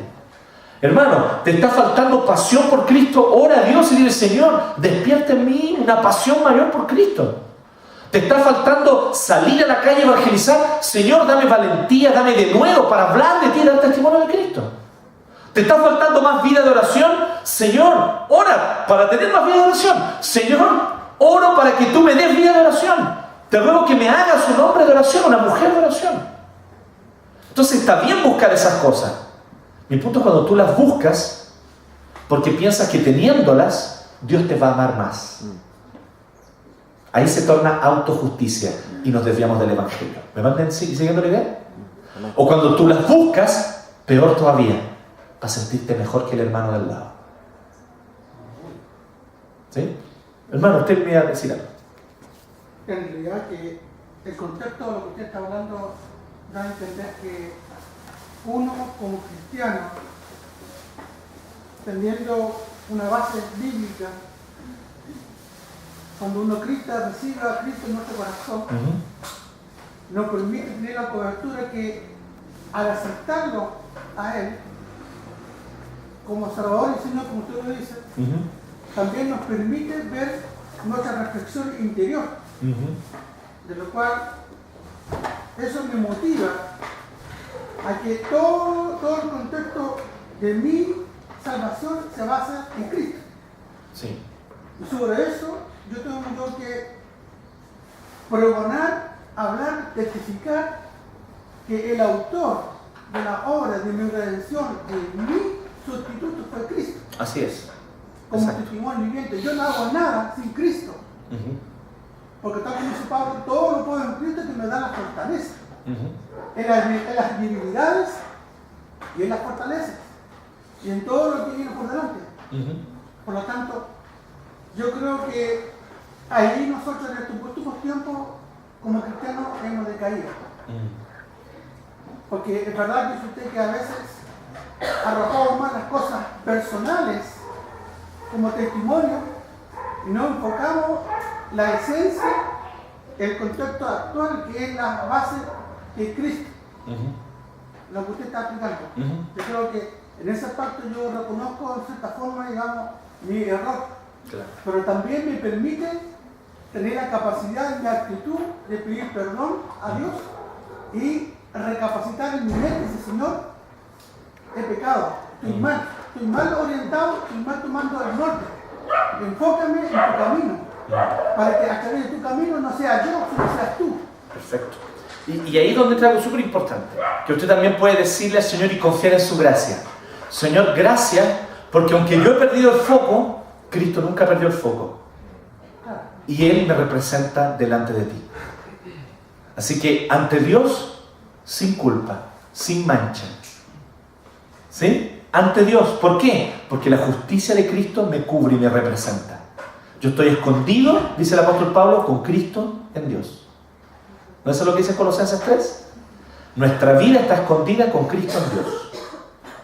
Hermano, te está faltando pasión por Cristo, ora a Dios y dile, Señor, despierta en mí una pasión mayor por Cristo. Te está faltando salir a la calle a evangelizar, Señor, dame valentía, dame de nuevo para hablar de ti y dar testimonio de Cristo. Te está faltando más vida de oración, Señor, ora para tener más vida de oración. Señor, oro para que tú me des vida de oración. Te ruego que me hagas un hombre de oración, una mujer de oración. Entonces está bien buscar esas cosas. Mi punto es cuando tú las buscas porque piensas que teniéndolas Dios te va a amar más. Ahí se torna autojusticia y nos desviamos del Evangelio. ¿Me van siguiendo la idea? O cuando tú las buscas, peor todavía, para sentirte mejor que el hermano del lado. ¿Sí? Hermano, usted me iba a decir algo. En realidad que el contexto de lo que usted está hablando da a entender que uno como cristiano, teniendo una base bíblica, cuando uno recibe a Cristo en nuestro corazón, nos permite tener la cobertura que al aceptarlo a Él como Salvador y Señor, como usted lo dice, también nos permite ver nuestra reflexión interior, de lo cual eso me motiva a que todo el contexto de mi salvación se basa en Cristo. Sí. Y sobre eso yo tengo que pregonar, hablar, testificar que el autor de la obra de mi redención, de mi sustituto, fue Cristo. Así es. Como Exacto. testimonio viviente. Yo no hago nada sin Cristo. Porque tal como dice Pablo, todo lo puedo en Cristo que me da la fortaleza. En las debilidades y en las fortalezas. Y en todo lo que viene por delante. Por lo tanto, yo creo que ahí nosotros en estos últimos tiempos, como cristianos, hemos decaído. Porque es verdad que dice usted que a veces arrojamos más las cosas personales como testimonio y no enfocamos la esencia, el contexto actual, que es la base de Cristo. Lo que usted está aplicando. Yo creo que en ese aspecto yo reconozco en cierta forma, digamos, mi error. Claro. Pero también me permite tener la capacidad y la actitud de pedir perdón a Dios y recapacitar en mi mente y decir, Señor, he pecado, estoy mal orientado, estoy mal tomando el norte. Enfócame en tu camino, para que a través de tu camino no sea yo, sino seas tú. Perfecto. Y ahí es donde entra algo súper importante, que usted también puede decirle al Señor y confiar en su gracia. Señor, gracias, porque aunque yo he perdido el foco, Cristo nunca perdió el foco. Y Él me representa delante de ti. Así que ante Dios, sin culpa, sin mancha. ¿Sí? Ante Dios. ¿Por qué? Porque la justicia de Cristo me cubre y me representa. Yo estoy escondido, dice el apóstol Pablo, con Cristo en Dios. ¿No es eso lo que dice Colosenses 3? Nuestra vida está escondida con Cristo en Dios.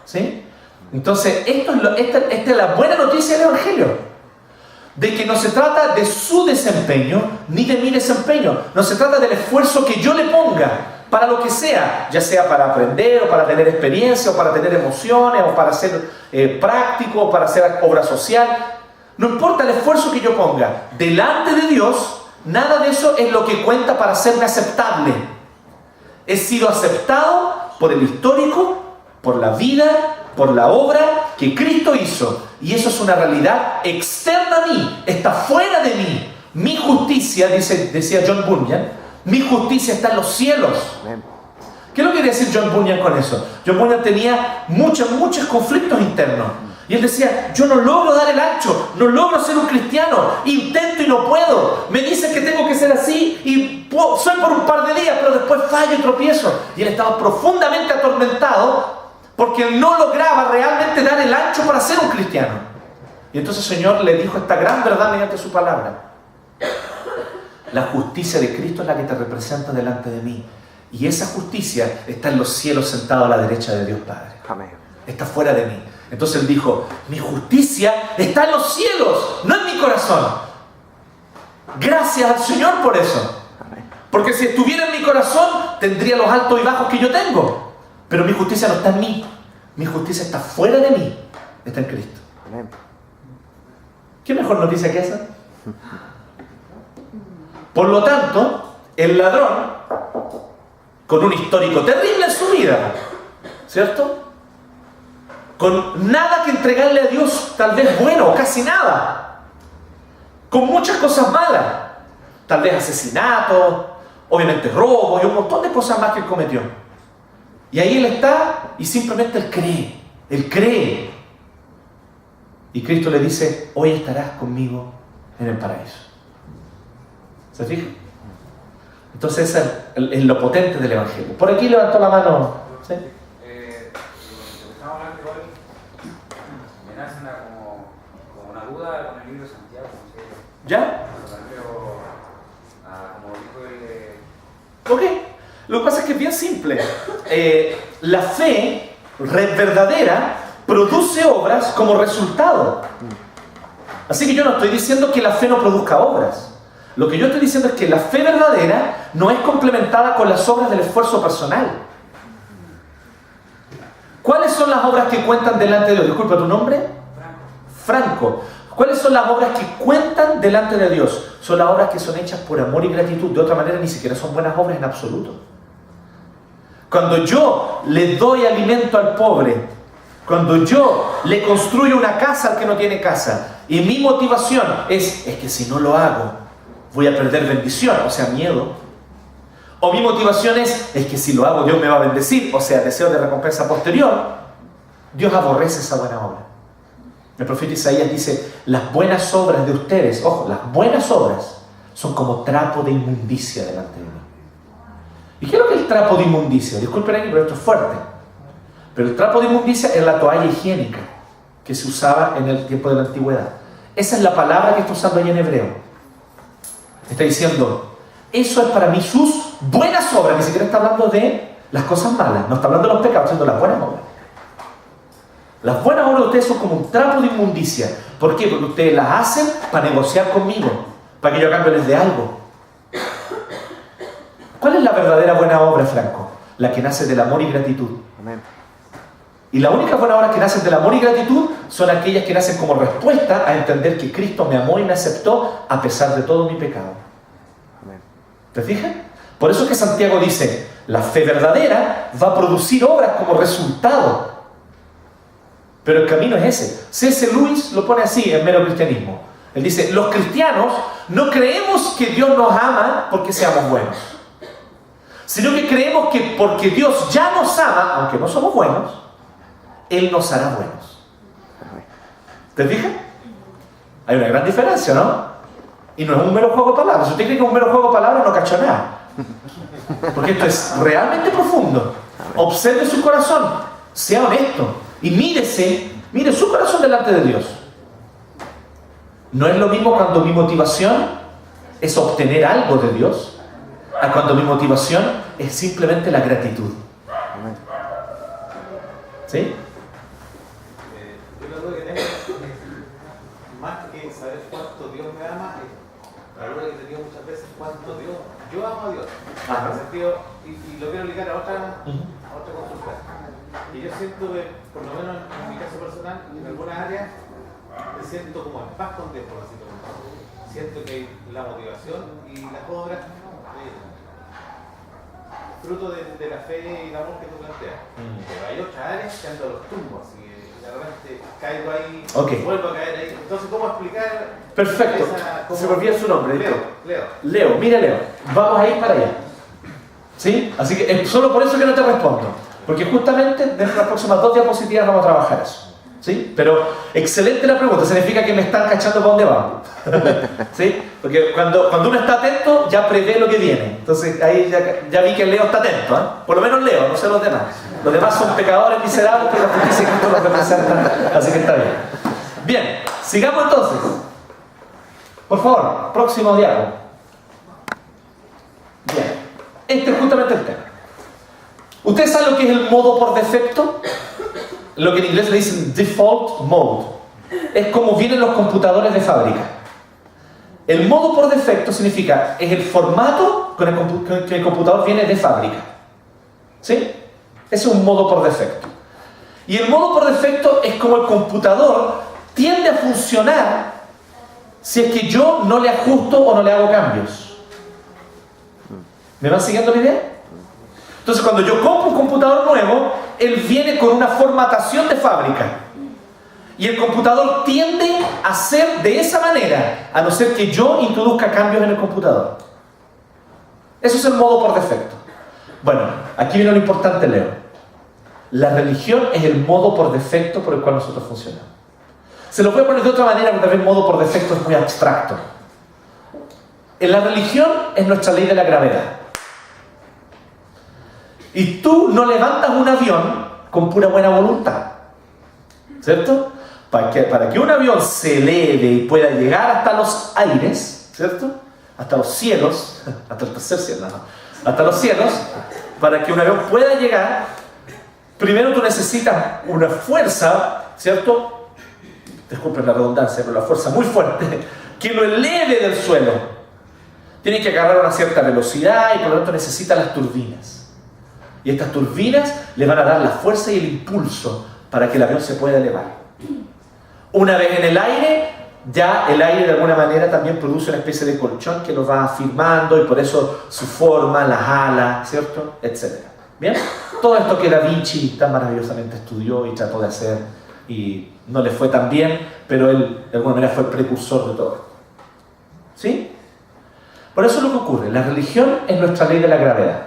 ¿Sí? Entonces, esta es la buena noticia del Evangelio. De que no se trata de su desempeño, ni de mi desempeño. No se trata del esfuerzo que yo le ponga para lo que sea, ya sea para aprender, o para tener experiencia, o para tener emociones, o para ser práctico, o para hacer obra social. No importa el esfuerzo que yo ponga. Delante de Dios, nada de eso es lo que cuenta para hacerme aceptable. He sido aceptado por el histórico, por la vida, por la obra que Cristo hizo. Y eso es una realidad externa a mí, está fuera de mí. Mi justicia, decía John Bunyan, mi justicia está en los cielos. ¿Qué es lo que quiere decir John Bunyan con eso? John Bunyan tenía muchos conflictos internos. Y él decía, yo no logro dar el ancho, no logro ser un cristiano, intento y no puedo. Me dicen que tengo que ser así y soy por un par de días, pero después fallo y tropiezo. Y él estaba profundamente atormentado porque él no lograba realmente dar el ancho para ser un cristiano. Y entonces el Señor le dijo esta gran verdad mediante su palabra. La justicia de Cristo es la que te representa delante de mí. Y esa justicia está en los cielos sentado a la derecha de Dios Padre. Amén. Está fuera de mí. Entonces él dijo, mi justicia está en los cielos, no en mi corazón. Gracias al Señor por eso. Porque si estuviera en mi corazón, tendría los altos y bajos que yo tengo. Pero mi justicia no está en mí. Mi justicia está fuera de mí. Está en Cristo. Amén. ¿Qué mejor noticia que esa? Por lo tanto, el ladrón, con un histórico terrible en su vida, ¿cierto? Con nada que entregarle a Dios, tal vez bueno, o casi nada. Con muchas cosas malas. tal vez asesinato, obviamente robo y un montón de cosas más que él cometió. Y ahí él está y simplemente él cree. Y Cristo le dice, hoy estarás conmigo en el paraíso. ¿Se fijan? Entonces eso es lo potente del Evangelio. Por aquí levantó la mano. ¿Sí? Lo que estamos hablando hoy me nace como una duda con el libro de Santiago. ¿Ya? Como dijo Ok. Lo que pasa es que es bien simple. La fe verdadera produce obras como resultado. Así que yo no estoy diciendo que la fe no produzca obras. Lo que yo estoy diciendo es que la fe verdadera no es complementada con las obras del esfuerzo personal. ¿Cuáles son las obras que cuentan delante de Dios? Disculpa, ¿tu nombre? Franco. ¿Cuáles son las obras que cuentan delante de Dios? Son las obras que son hechas por amor y gratitud. De otra manera, ni siquiera son buenas obras en absoluto. Cuando yo le doy alimento al pobre, cuando yo le construyo una casa al que no tiene casa, y mi motivación es que si no lo hago, voy a perder bendición, o sea, miedo. O mi motivación es que si lo hago, Dios me va a bendecir, o sea, deseo de recompensa posterior. Dios aborrece esa buena obra. El profeta Isaías dice, las buenas obras de ustedes, ojo, las buenas obras son como trapo de inmundicia delante de mí. ¿Y qué es lo que es el trapo de inmundicia? Disculpen aquí, pero esto es fuerte. Pero el trapo de inmundicia es la toalla higiénica que se usaba en el tiempo de la antigüedad. Esa es la palabra que está usando ahí en hebreo. Está diciendo, eso es para mí sus buenas obras. Ni siquiera está hablando de las cosas malas, no está hablando de los pecados, está hablando de las buenas obras. Las buenas obras de ustedes son como un trapo de inmundicia. ¿Por qué? Porque ustedes las hacen para negociar conmigo, para que yo a cambio les dé algo. ¿Cuál es la verdadera buena obra, Franco? La que nace del amor y gratitud. Amén. Y las únicas buenas obras que nacen del amor y gratitud son aquellas que nacen como respuesta a entender que Cristo me amó y me aceptó a pesar de todo mi pecado. Amén. ¿Te fijas? Por eso es que Santiago dice, la fe verdadera va a producir obras como resultado. Pero el camino es ese. C.S. Lewis lo pone así en Mero Cristianismo. Él dice, los cristianos no creemos que Dios nos ama porque seamos buenos, sino que creemos que porque Dios ya nos ama, aunque no somos buenos, Él nos hará buenos. ¿Te fijas? Hay una gran diferencia, ¿no? Y no es un mero juego de palabras. Si usted cree que es un mero juego de palabras, no cachó nada. Porque esto es realmente profundo. Observe su corazón, sea honesto y mire su corazón delante de Dios. No es lo mismo cuando mi motivación es obtener algo de Dios a cuando mi motivación es simplemente la gratitud. ¿Sí? Yo la duda que tengo más que saber cuánto Dios me ama, la duda que he tenido muchas veces cuánto yo amo a Dios. En el sentido, y lo quiero ligar a otra consulta. Y yo siento que, por lo menos en mi caso personal, en algunas áreas, me siento como en paz con Dios, por así decirlo. Siento que la motivación y las obras fruto de la fe y el amor que tú planteas. Pero hay otras áreas que ando a los tumbos, así que de repente caigo ahí, vuelvo a caer ahí. Entonces, ¿cómo explicar? Perfecto. Cómo... Se me olvida su nombre. Leo. Mira Leo, vamos a ir para allá. ¿Sí? Así que es solo por eso que no te respondo. Porque justamente dentro de las próximas 2 diapositivas vamos a trabajar eso. ¿Sí? Pero excelente la pregunta, significa que me están cachando para dónde vamos. ¿Sí? Porque cuando uno está atento, ya prevé lo que viene. Entonces ahí ya vi que Leo está atento, ¿eh? Por lo menos Leo, no sé los demás. Los demás son pecadores miserables, pero la justicia que Cristo los representa, así que está bien. Bien, sigamos entonces. Por favor, próximo diálogo. Bien, este es justamente el tema. ¿Ustedes saben lo que es el modo por defecto? Lo que en inglés le dicen default mode. Es como vienen los computadores de fábrica. El modo por defecto significa, es el formato con el que el computador viene de fábrica. ¿Sí? Ese es un modo por defecto. Y el modo por defecto es como el computador tiende a funcionar si es que yo no le ajusto o no le hago cambios. ¿Me van siguiendo la idea? Entonces, cuando yo compro un computador nuevo, él viene con una formatación de fábrica. Y el computador tiende a ser de esa manera, a no ser que yo introduzca cambios en el computador. Eso es el modo por defecto. Bueno, aquí viene lo importante, Leo. La religión es el modo por defecto por el cual nosotros funcionamos. Se lo voy a poner de otra manera porque el modo por defecto es muy abstracto. En la religión es nuestra ley de la gravedad. Y tú no levantas un avión con pura buena voluntad, ¿cierto? Para que un avión se eleve y pueda llegar hasta los aires, ¿cierto? Hasta los cielos, hasta el tercer cielo, no, hasta los cielos, para que un avión pueda llegar, primero tú necesitas una fuerza, ¿cierto? Disculpen la redundancia, pero la fuerza muy fuerte, que lo eleve del suelo. Tiene que agarrar una cierta velocidad y por lo tanto necesita las turbinas. Y estas turbinas le van a dar la fuerza y el impulso para que el avión se pueda elevar. Una vez en el aire, ya el aire de alguna manera también produce una especie de colchón que lo va afirmando y por eso su forma, las alas, ¿cierto? Etcétera. ¿Bien? Todo esto que Da Vinci tan maravillosamente estudió y trató de hacer y no le fue tan bien, pero él de alguna manera fue el precursor de todo esto. ¿Sí? Por eso es lo que ocurre. La religión es nuestra ley de la gravedad.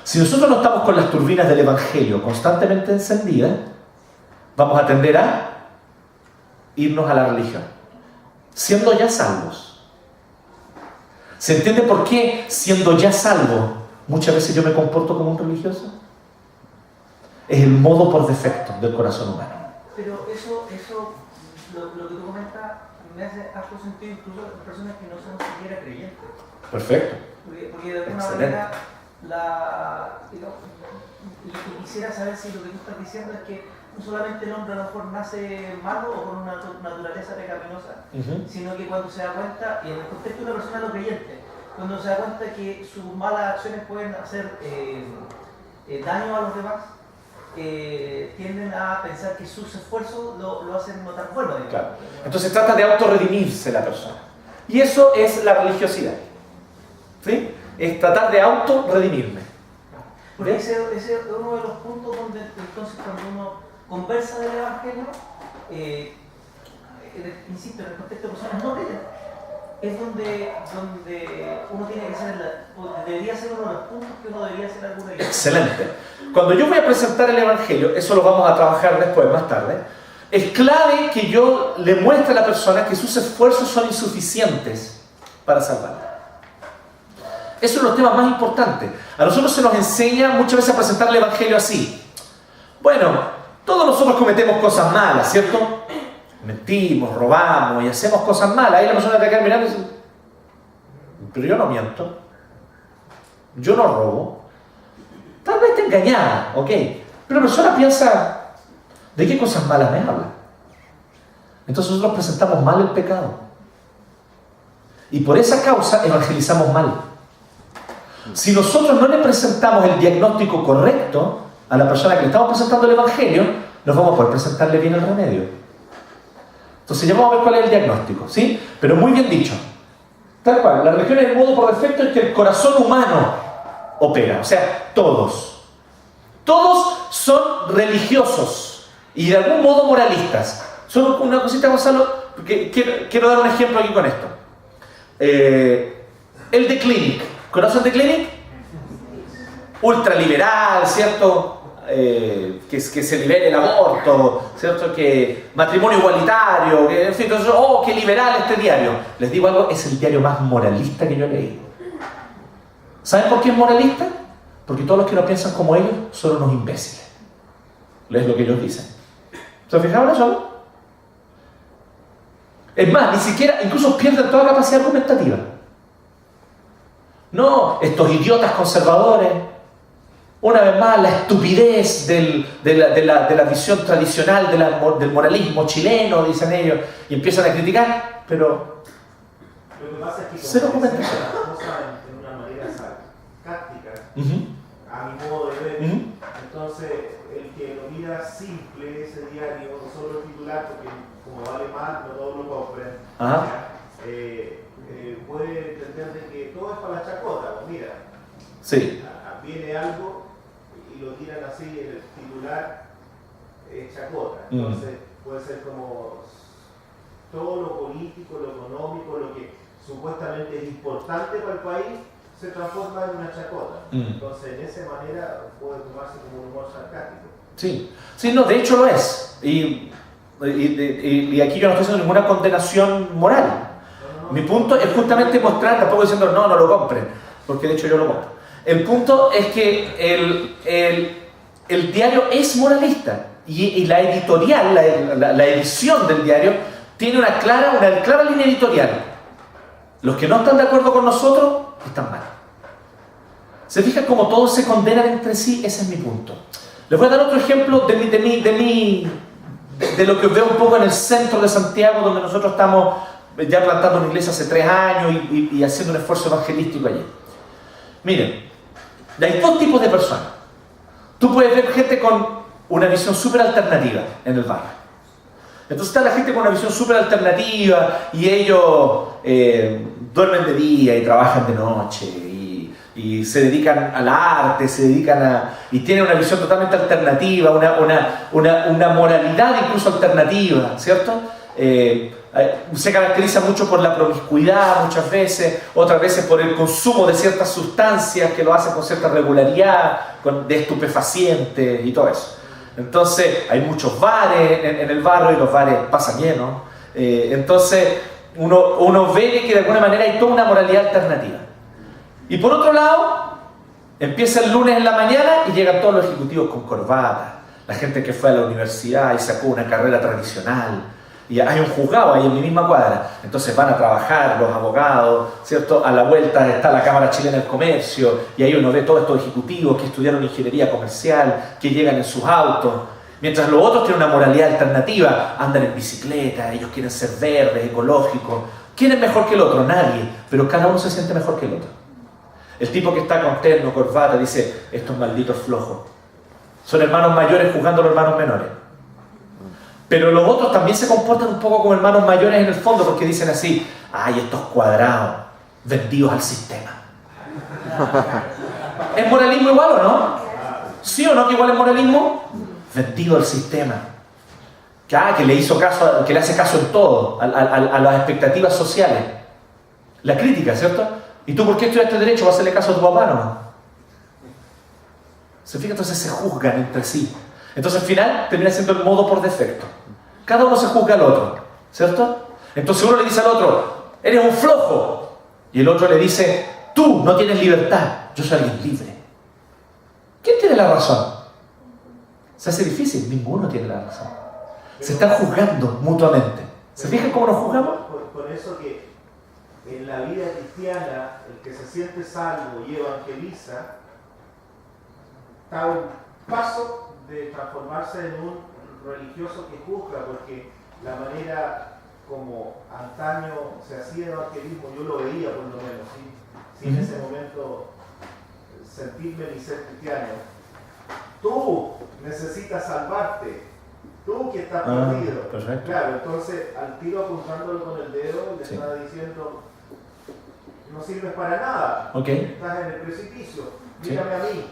Si nosotros no estamos con las turbinas del Evangelio constantemente encendidas, vamos a tender a irnos a la religión, siendo ya salvos. ¿Se entiende por qué, siendo ya salvo, muchas veces yo me comporto como un religioso? Es el modo por defecto del corazón humano. Pero eso lo que tú comentas, me hace harto sentido incluso en personas que no son siquiera creyentes. Perfecto. Porque de alguna manera, y quisiera saber si lo que tú estás diciendo es que no solamente el hombre a lo mejor nace malo o con una naturaleza pecaminosa, sino que cuando se da cuenta, y en el contexto de una persona no creyente, cuando se da cuenta que sus malas acciones pueden hacer daño a los demás, tienden a pensar que sus esfuerzos lo hacen notar bueno. Claro. Entonces trata de autorredimirse la persona. Y eso es la religiosidad. ¿Sí? Es tratar de autorredimirme. Porque ese es uno de los puntos donde entonces cuando uno conversa del Evangelio, insisto, en el contexto de personas no creyentes, es donde uno tiene que ser, debería ser uno de los puntos que uno debería hacer alguna vez. Excelente. Cuando yo voy a presentar el Evangelio, eso lo vamos a trabajar después, más tarde, es clave que yo le muestre a la persona que sus esfuerzos son insuficientes para salvarla. Eso es uno de los temas más importantes. A nosotros se nos enseña muchas veces a presentar el Evangelio así. Bueno, todos nosotros cometemos cosas malas, ¿cierto? Mentimos, robamos y hacemos cosas malas. Ahí la persona te queda mirando y dice, pero yo no miento, yo no robo. Tal vez esté engañada, ok. Pero la persona piensa, ¿de qué cosas malas me habla? Entonces nosotros presentamos mal el pecado. Y por esa causa evangelizamos mal. Si nosotros no le presentamos el diagnóstico correcto a la persona que le estamos presentando el Evangelio, no vamos a poder presentarle bien el remedio. Entonces ya vamos a ver cuál es el diagnóstico, ¿sí? Pero muy bien dicho. Tal cual, la religión es el modo por defecto en que el corazón humano opera. O sea, todos. Todos son religiosos y de algún modo moralistas. Solo una cosita, Gonzalo, porque quiero dar un ejemplo aquí con esto. El The Clinic. ¿Conocen The Clinic? Ultraliberal, ¿cierto? Que se libere el aborto, ¿cierto? Que matrimonio igualitario, que, en fin, entonces, ¡oh, qué liberal este diario! Les digo algo, es el diario más moralista que yo he leído. ¿Saben por qué es moralista? Porque todos los que no piensan como ellos son unos imbéciles. Es lo que ellos dicen. ¿Se fijaron eso, no? Es más, ni siquiera, incluso pierden toda capacidad argumentativa. No, estos idiotas conservadores, una vez más la estupidez de la visión tradicional del moralismo chileno, dicen ellos, y empiezan a criticar, pero lo que pasa es que cero argumentación. las cosas en una manera táctica, a mi modo de ver, entonces el que lo mira simple ese diario, solo el titular, porque como vale más, no todos lo compran, puede entender de que todo es para la chacota, pues mira, sí. Viene algo y lo tiran así en el titular, chacota, entonces puede ser como todo lo político, lo económico, lo que supuestamente es importante para el país, se transforma en una chacota. Entonces, en esa manera puede tomarse como un humor sarcástico. Sí, sí, no, de hecho lo es. Y aquí yo no estoy haciendo ninguna condenación moral. Mi punto es justamente mostrar, tampoco diciendo no lo compren, porque de hecho yo lo compro. El punto es que el diario es moralista y la editorial, la edición del diario tiene una clara línea editorial. Los que no están de acuerdo con nosotros están mal. ¿Se fijan cómo todos se condenan entre sí? Ese es mi punto. Les voy a dar otro ejemplo de lo que veo un poco en el centro de Santiago, donde nosotros estamos ya plantando una iglesia hace 3 años y haciendo un esfuerzo evangelístico allí. Miren, hay 2 tipos de personas. Tú puedes ver gente con una visión súper alternativa en el barrio. Entonces está la gente con una visión súper alternativa y ellos duermen de día y trabajan de noche y se dedican al arte, y tienen una visión totalmente alternativa, una moralidad incluso alternativa, ¿cierto? Se caracteriza mucho por la promiscuidad muchas veces, otras veces por el consumo de ciertas sustancias que lo hacen con cierta regularidad, de estupefacientes y todo eso. Entonces hay muchos bares en el barrio y los bares pasan llenos. Entonces uno ve que de alguna manera hay toda una moralidad alternativa. Y por otro lado, empieza el lunes en la mañana y llegan todos los ejecutivos con corbata, la gente que fue a la universidad y sacó una carrera tradicional. Y hay un juzgado ahí en mi misma cuadra, entonces van a trabajar los abogados, ¿cierto? A la vuelta está la Cámara Chilena del Comercio, y ahí uno ve todos estos ejecutivos que estudiaron ingeniería comercial, que llegan en sus autos, mientras los otros tienen una moralidad alternativa, andan en bicicleta, ellos quieren ser verdes, ecológicos. ¿Quién es mejor que el otro? Nadie, pero cada uno se siente mejor que el otro. El tipo que está con terno, corbata, dice, estos malditos flojos, son hermanos mayores juzgando a los hermanos menores. Pero los otros también se comportan un poco como hermanos mayores en el fondo, porque dicen así, ay, estos cuadrados, vendidos al sistema. ¿Es moralismo igual o no? ¿Sí o no que igual es moralismo? Vendido al sistema. Que le hizo caso, que le hace caso en todo, a las expectativas sociales. La crítica, ¿cierto? ¿Y tú por qué estudiaste Derecho? ¿Vas a hacerle caso a tu papá, no? ¿Se fija? Entonces se juzgan entre sí. Entonces al final termina siendo el modo por defecto. Cada uno se juzga al otro, ¿cierto? Entonces uno le dice al otro, eres un flojo. Y el otro le dice, tú no tienes libertad, yo soy alguien libre. ¿Quién tiene la razón? Se hace difícil, ninguno tiene la razón. Se están juzgando mutuamente. ¿Se fijan cómo nos juzgamos? Por eso que en la vida cristiana, el que se siente salvo y evangeliza, está a un paso de transformarse en un religioso que juzga, porque la manera como antaño se hacía evangelismo, yo lo veía por lo menos, sin en ese momento sentirme ni ser cristiano. Tú necesitas salvarte, tú que estás perdido. Perfecto. Claro, entonces al tiro apuntándolo con el dedo le está diciendo, no sirves para nada, estás en el precipicio. Dígame a mí.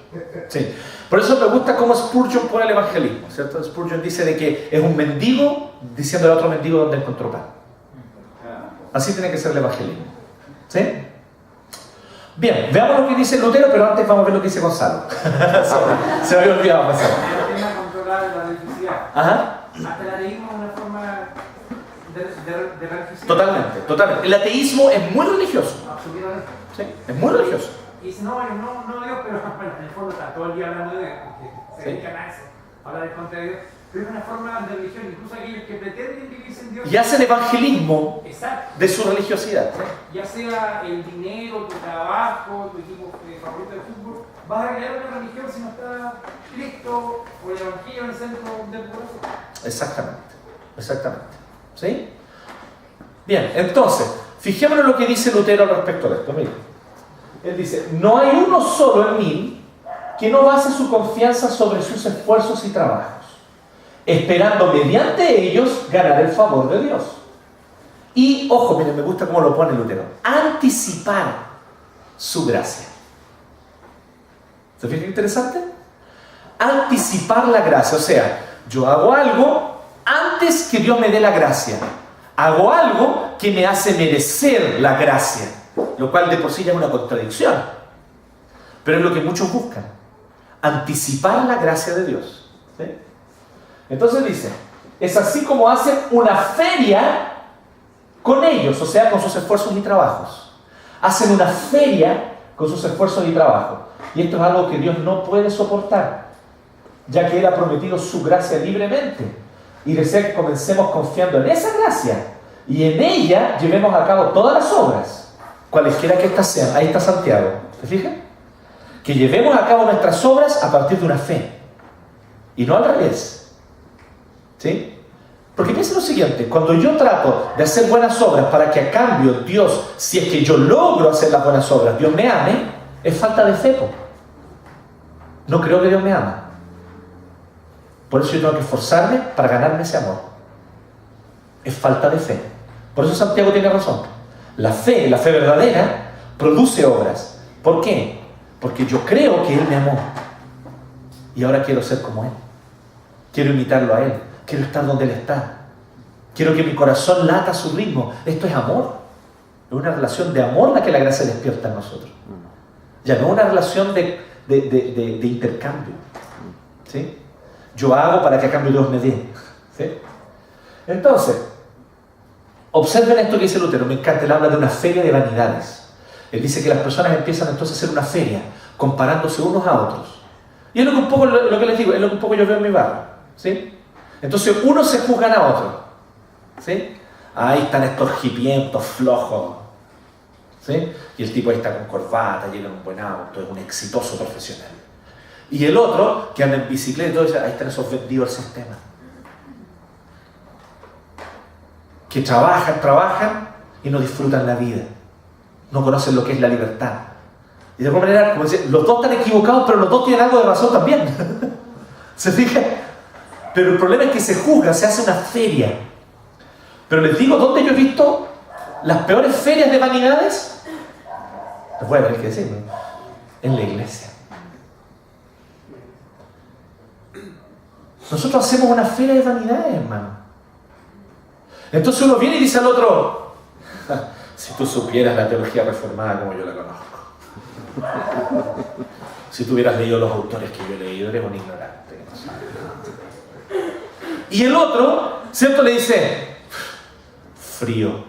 Sí. Por eso me gusta cómo Spurgeon pone el evangelismo, ¿cierto? Spurgeon dice de que es un mendigo diciéndole a otro mendigo dónde encontró pan. Así tiene que ser el evangelismo. ¿Sí? Bien, veamos lo que dice Lutero, pero antes vamos a ver lo que dice Gonzalo. Se me había olvidado pasar. El tema de controlar la religiosidad. Ajá. Hasta el ateísmo es una forma de religiosidad. Totalmente, totalmente. El ateísmo es muy religioso. Absolutamente. Sí, es muy religioso. Y si no Dios, pero en el fondo está todo el día hablando de Dios, porque se dedican a eso, a hablar en contra de Dios. Pero es una forma de religión, incluso aquellos que pretenden vivir sin Dios. Y hacen evangelismo. Exacto. De su religiosidad. Ya sea el dinero, tu trabajo, tu equipo favorito de fútbol, vas a crear una religión si no está Cristo o el Evangelio en el centro del corazón. Exactamente, exactamente. ¿Sí? Bien, entonces, fijémonos lo que dice Lutero al respecto de esto. Miren. Él dice, no hay uno solo en mí que no base su confianza sobre sus esfuerzos y trabajos, esperando mediante ellos ganar el favor de Dios. Y, ojo, miren, me gusta cómo lo pone Lutero, anticipar su gracia. ¿Se fijan interesante? Anticipar la gracia, o sea, yo hago algo antes antes que Dios me dé la gracia, hago algo que me hace merecer la gracia, lo cual de por sí ya es una contradicción. Pero es lo que muchos buscan, anticipar la gracia de Dios. ¿Sí? Entonces dice, es así como hacen una feria con ellos, o sea, con sus esfuerzos y trabajos. Hacen una feria con sus esfuerzos y trabajos. Y esto es algo que Dios no puede soportar, ya que Él ha prometido su gracia libremente. Y desea que comencemos confiando en esa gracia y en ella llevemos a cabo todas las obras, cualesquiera que éstas sean. Ahí está Santiago, ¿te fijas? Que llevemos a cabo nuestras obras a partir de una fe y no al revés. ¿Sí? Porque piensa lo siguiente, cuando yo trato de hacer buenas obras para que a cambio Dios, si es que yo logro hacer las buenas obras, Dios me ame, es falta de fe. No creo que Dios me ama. Por eso yo tengo que esforzarme para ganarme ese amor. Es falta de fe. Por eso Santiago tiene razón. La fe verdadera, produce obras. ¿Por qué? Porque yo creo que Él me amó. Y ahora quiero ser como Él. Quiero imitarlo a Él. Quiero estar donde Él está. Quiero que mi corazón lata a su ritmo. Esto es amor. Es una relación de amor la que la gracia despierta en nosotros. Ya no es una relación de intercambio. ¿Sí? Yo hago para que a cambio Dios me dé. ¿Sí? Entonces, observen esto que dice Lutero. Me encanta, él habla de una feria de vanidades. Él dice que las personas empiezan entonces a hacer una feria, comparándose unos a otros. Y es lo que un poco, lo que les digo, es lo que un poco yo veo en mi barrio. ¿Sí? Entonces unos se juzgan a otros. ¿Sí? Ahí están estos hipientos flojos. ¿Sí? Y el tipo ahí está con corbata, llega en un buen auto, es un exitoso profesional. Y el otro, que anda en bicicleta y todo eso, ahí están esos vendidos al sistema. Que trabajan y no disfrutan la vida. No conocen lo que es la libertad. Y de alguna manera, como decía, los dos están equivocados, pero los dos tienen algo de razón también. ¿Se fijan? Pero el problema es que se juzga, se hace una feria. Pero les digo, ¿dónde yo he visto las peores ferias de vanidades? Les voy a tener que decirlo. En la iglesia. Nosotros hacemos una feria de vanidades, hermano. Entonces uno viene y dice al otro, si tú supieras la teología reformada como yo la conozco, si tú hubieras leído los autores que yo he leído, eres un ignorante que no sabe nada. Y el otro, ¿cierto? Le dice, frío,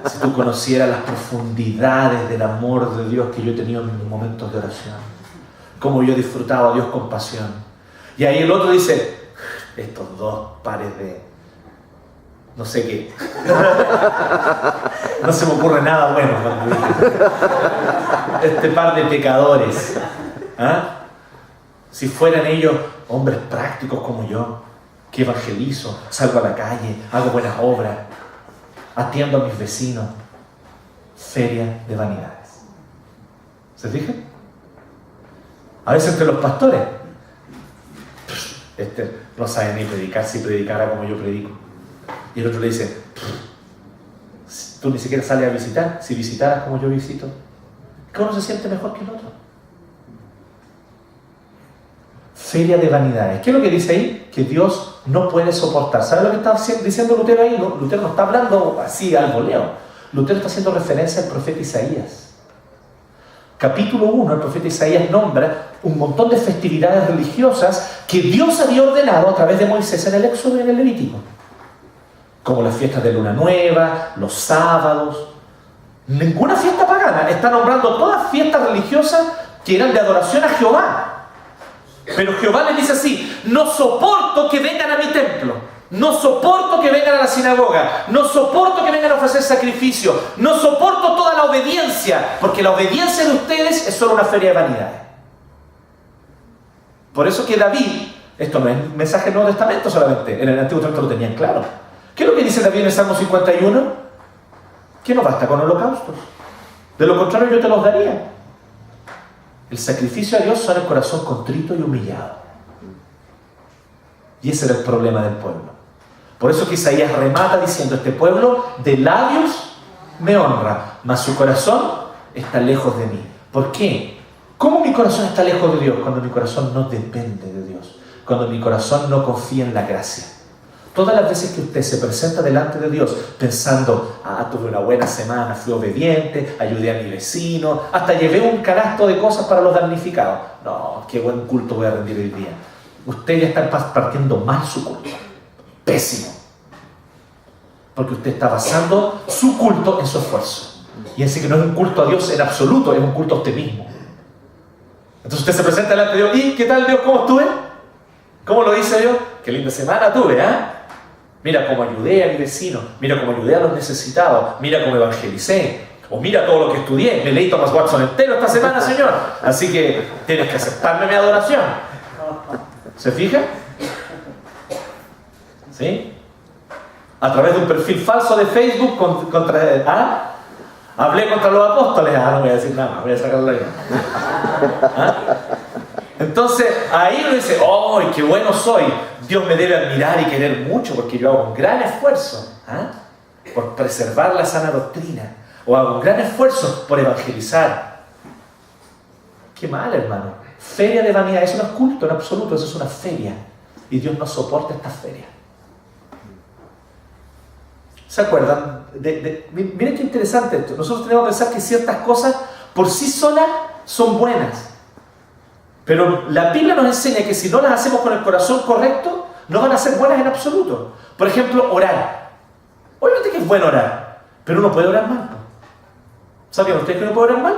si tú conocieras las profundidades del amor de Dios que yo he tenido en mis momentos de oración, cómo yo he disfrutado a Dios con pasión. Y ahí el otro dice, estos dos pares de no sé qué. No se me ocurre nada bueno cuando dice este par de pecadores. ¿Ah? Si fueran ellos hombres prácticos como yo, que evangelizo, salgo a la calle, hago buenas obras, atiendo a mis vecinos. Feria de vanidades. ¿Se fijan? A veces entre los pastores, este no sabe ni predicar, si predicara como yo predico. Y el otro le dice, tú ni siquiera sales a visitar, si visitaras como yo visito. ¿Que uno se siente mejor que el otro? Feria de vanidades. ¿Qué es lo que dice ahí? Que Dios no puede soportar. ¿Sabe lo que está diciendo Lutero ahí? No, Lutero no está hablando así al voleo. Lutero está haciendo referencia al profeta Isaías. Capítulo 1, el profeta Isaías nombra un montón de festividades religiosas que Dios había ordenado a través de Moisés en el Éxodo y en el Levítico. Como las fiestas de Luna Nueva, los sábados. Ninguna fiesta pagana. Está nombrando todas fiestas religiosas que eran de adoración a Jehová. Pero Jehová les dice así, no soporto que vengan a mi templo, no soporto que vengan a la sinagoga, no soporto que vengan a ofrecer sacrificio, no soporto toda la obediencia, porque la obediencia de ustedes es solo una feria de vanidades. Por eso que David, esto no es mensaje del Nuevo Testamento solamente, en el Antiguo Testamento lo tenían claro. ¿Qué es lo que dice David en el Salmo 51? Que no basta con holocaustos, de lo contrario yo te los daría. El sacrificio a Dios son el corazón contrito y humillado. Y ese era el problema del pueblo. Por eso que Isaías remata diciendo, este pueblo de labios me honra, mas su corazón está lejos de mí. ¿Por qué? ¿Cómo mi corazón está lejos de Dios? Cuando mi corazón no depende de Dios. Cuando mi corazón no confía en la gracia. Todas las veces que usted se presenta delante de Dios pensando, tuve una buena semana, fui obediente, ayudé a mi vecino, hasta llevé un canasto de cosas para los damnificados. No, qué buen culto voy a rendir hoy día. Usted ya está partiendo mal su culto. Pésimo. Porque usted está basando su culto en su esfuerzo. Y así que no es un culto a Dios en absoluto, es un culto a usted mismo. Entonces usted se presenta delante de Dios, ¿y qué tal Dios? ¿Cómo estuve? ¿Cómo lo hice yo? Qué linda semana tuve, Mira cómo ayudé a mi vecino, mira cómo ayudé a los necesitados, mira cómo evangelicé, o mira todo lo que estudié. Me leí Thomas Watson entero esta semana, Señor. Así que tienes que aceptarme mi adoración. ¿Se fija? ¿Sí? A través de un perfil falso de Facebook hablé contra los apóstoles. No voy a decir nada, voy a sacarlo ahí. Entonces, ahí uno dice, ¡oh, qué bueno soy! Dios me debe admirar y querer mucho porque yo hago un gran esfuerzo por preservar la sana doctrina, o hago un gran esfuerzo por evangelizar. ¡Qué mal, hermano! Feria de vanidad, eso no es culto en absoluto, eso es una feria. Y Dios no soporta esta feria. ¿Se acuerdan? Miren qué interesante esto. Nosotros tenemos que pensar que ciertas cosas por sí solas son buenas. Pero la Biblia nos enseña que si no las hacemos con el corazón correcto, no van a ser buenas en absoluto. Por ejemplo, orar. Obviamente que es bueno orar, pero uno puede orar mal. ¿Sabían ustedes que uno puede orar mal?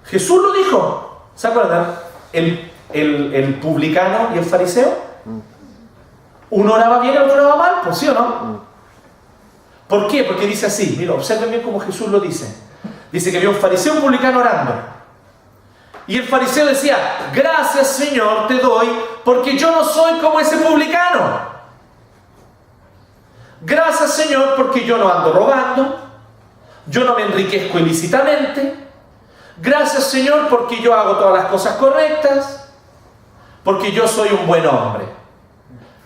Jesús lo dijo. ¿Se acuerdan? El publicano y el fariseo. Uno oraba bien y el otro oraba mal, pues sí o no. ¿Por qué? Porque dice así. Mira, observen bien cómo Jesús lo dice. Dice que había un fariseo y un publicano orando. Y el fariseo decía, gracias Señor te doy porque yo no soy como ese publicano. Gracias Señor porque yo no ando robando, yo no me enriquezco ilícitamente. Gracias Señor porque yo hago todas las cosas correctas, porque yo soy un buen hombre.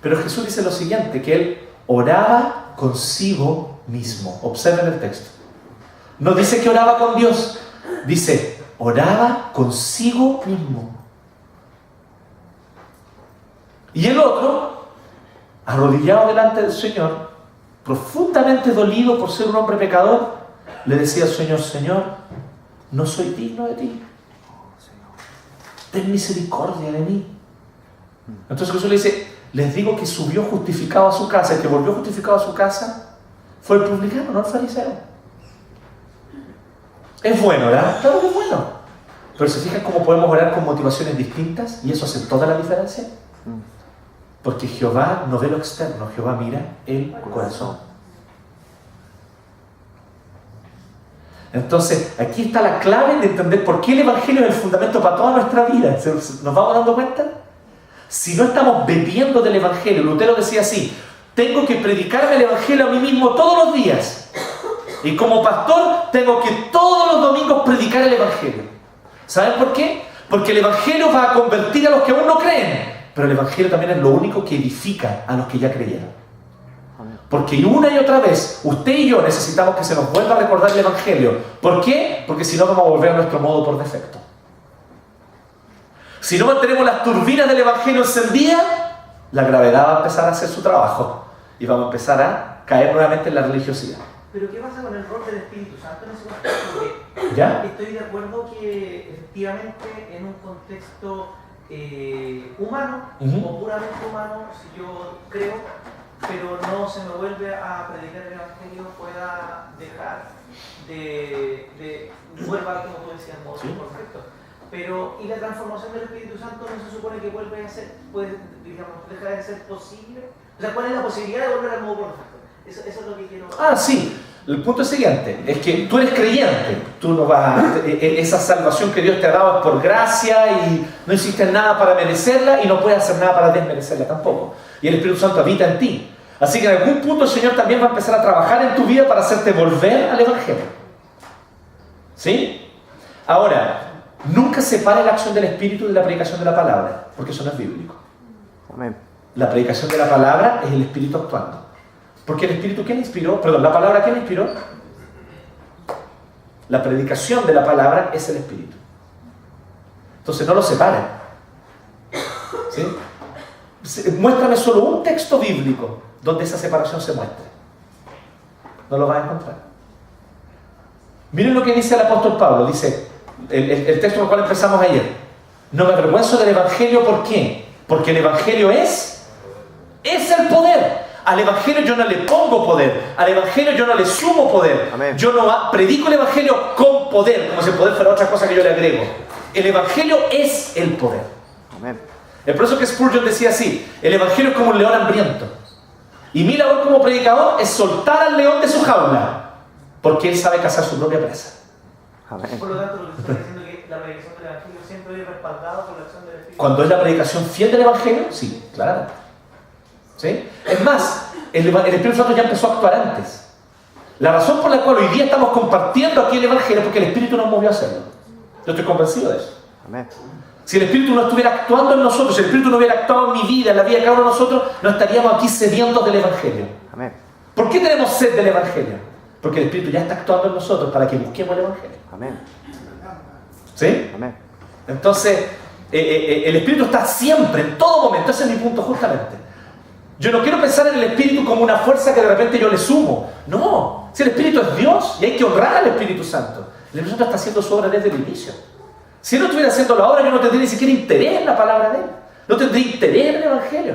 Pero Jesús dice lo siguiente, que él oraba consigo mismo. Observen el texto. No dice que oraba con Dios, dice oraba consigo mismo. Y el otro, arrodillado delante del Señor, profundamente dolido por ser un hombre pecador, le decía al Señor, Señor, no soy digno de ti. Ten misericordia de mí. Entonces Jesús le dice, les digo que subió justificado a su casa. El que volvió justificado a su casa fue el publicano, no el fariseo. Es bueno, ¿verdad? Claro que es bueno. Pero ¿se fijan cómo podemos orar con motivaciones distintas? Y eso hace toda la diferencia. Porque Jehová no ve lo externo, Jehová mira el corazón. Entonces, aquí está la clave de entender por qué el Evangelio es el fundamento para toda nuestra vida. ¿Nos vamos dando cuenta? Si no estamos bebiendo del Evangelio, Lutero decía así, tengo que predicarme el Evangelio a mí mismo todos los días. Y como pastor, tengo que todos los domingos predicar el Evangelio. ¿Saben por qué? Porque el Evangelio va a convertir a los que aún no creen. Pero el Evangelio también es lo único que edifica a los que ya creyeron. Porque una y otra vez, usted y yo necesitamos que se nos vuelva a recordar el Evangelio. ¿Por qué? Porque si no vamos a volver a nuestro modo por defecto. Si no mantenemos las turbinas del Evangelio encendidas, la gravedad va a empezar a hacer su trabajo. Y vamos a empezar a caer nuevamente en la religiosidad. Pero ¿qué pasa con el rol del Espíritu Santo en ese contexto? ¿Ya? Estoy de acuerdo que efectivamente en un contexto humano, o puramente humano, si yo creo, pero no se me vuelve a predicar el Evangelio, pueda dejar de vuelva, como tú decías, modo perfecto. Pero, ¿y la transformación del Espíritu Santo no se supone que vuelve a ser, digamos, deja de ser posible? O sea, ¿cuál es la posibilidad de volver al modo perfecto? Eso es lo que quiero... Sí. El punto es siguiente, es que tú eres creyente, tú no vas esa salvación que Dios te ha dado es por gracia y no hiciste nada para merecerla y no puedes hacer nada para desmerecerla tampoco. Y el Espíritu Santo habita en ti. Así que en algún punto el Señor también va a empezar a trabajar en tu vida para hacerte volver al Evangelio. ¿Sí? Ahora, nunca separe la acción del Espíritu de la predicación de la palabra, porque eso no es bíblico. Amén. La predicación de la palabra es el Espíritu actuando. Porque el Espíritu, ¿quién inspiró? Perdón, la palabra, ¿quién inspiró? La predicación de la palabra es el Espíritu. Entonces no lo separen. ¿Sí? Muéstrame solo un texto bíblico donde esa separación se muestre. No lo vas a encontrar. Miren lo que dice el apóstol Pablo. Dice, el texto con el cual empezamos ayer. No me avergüenzo del Evangelio, ¿por qué? Porque el Evangelio es el poder. Al Evangelio yo no le pongo poder. Al Evangelio yo no le sumo poder. Amén. Yo no predico el Evangelio con poder, como si el poder fuera otra cosa que yo le agrego. El Evangelio es el poder. Amén. Es por eso que Spurgeon decía así: el Evangelio es como un león hambriento. Y mi labor como predicador es soltar al león de su jaula, porque él sabe cazar su propia presa. Amén. Por lo tanto, lo que está diciendo es que la predicación del Evangelio siempre es respaldado por la acción del Espíritu. Cuando es la predicación fiel del Evangelio, sí, claro. ¿Sí? Es más, el Espíritu Santo ya empezó a actuar antes. La razón por la cual hoy día estamos compartiendo aquí el Evangelio es porque el Espíritu nos movió a hacerlo. Yo estoy convencido de eso. Amén. Si el Espíritu no estuviera actuando en nosotros, si el Espíritu no hubiera actuado en mi vida, en la vida de cada uno de nosotros, no estaríamos aquí sedientos del Evangelio. Amén. ¿Por qué tenemos sed del Evangelio? Porque el Espíritu ya está actuando en nosotros para que busquemos el Evangelio. Amén. ¿Sí? Amén. Entonces, el Espíritu está siempre, en todo momento. Ese es mi punto justamente. Yo no quiero pensar en el Espíritu como una fuerza que de repente yo le sumo. No, si el Espíritu es Dios y hay que honrar al Espíritu Santo. El Espíritu Santo está haciendo su obra desde el inicio. Si Él no estuviera haciendo la obra, yo no tendría ni siquiera interés en la palabra de Él. No tendría interés en el Evangelio.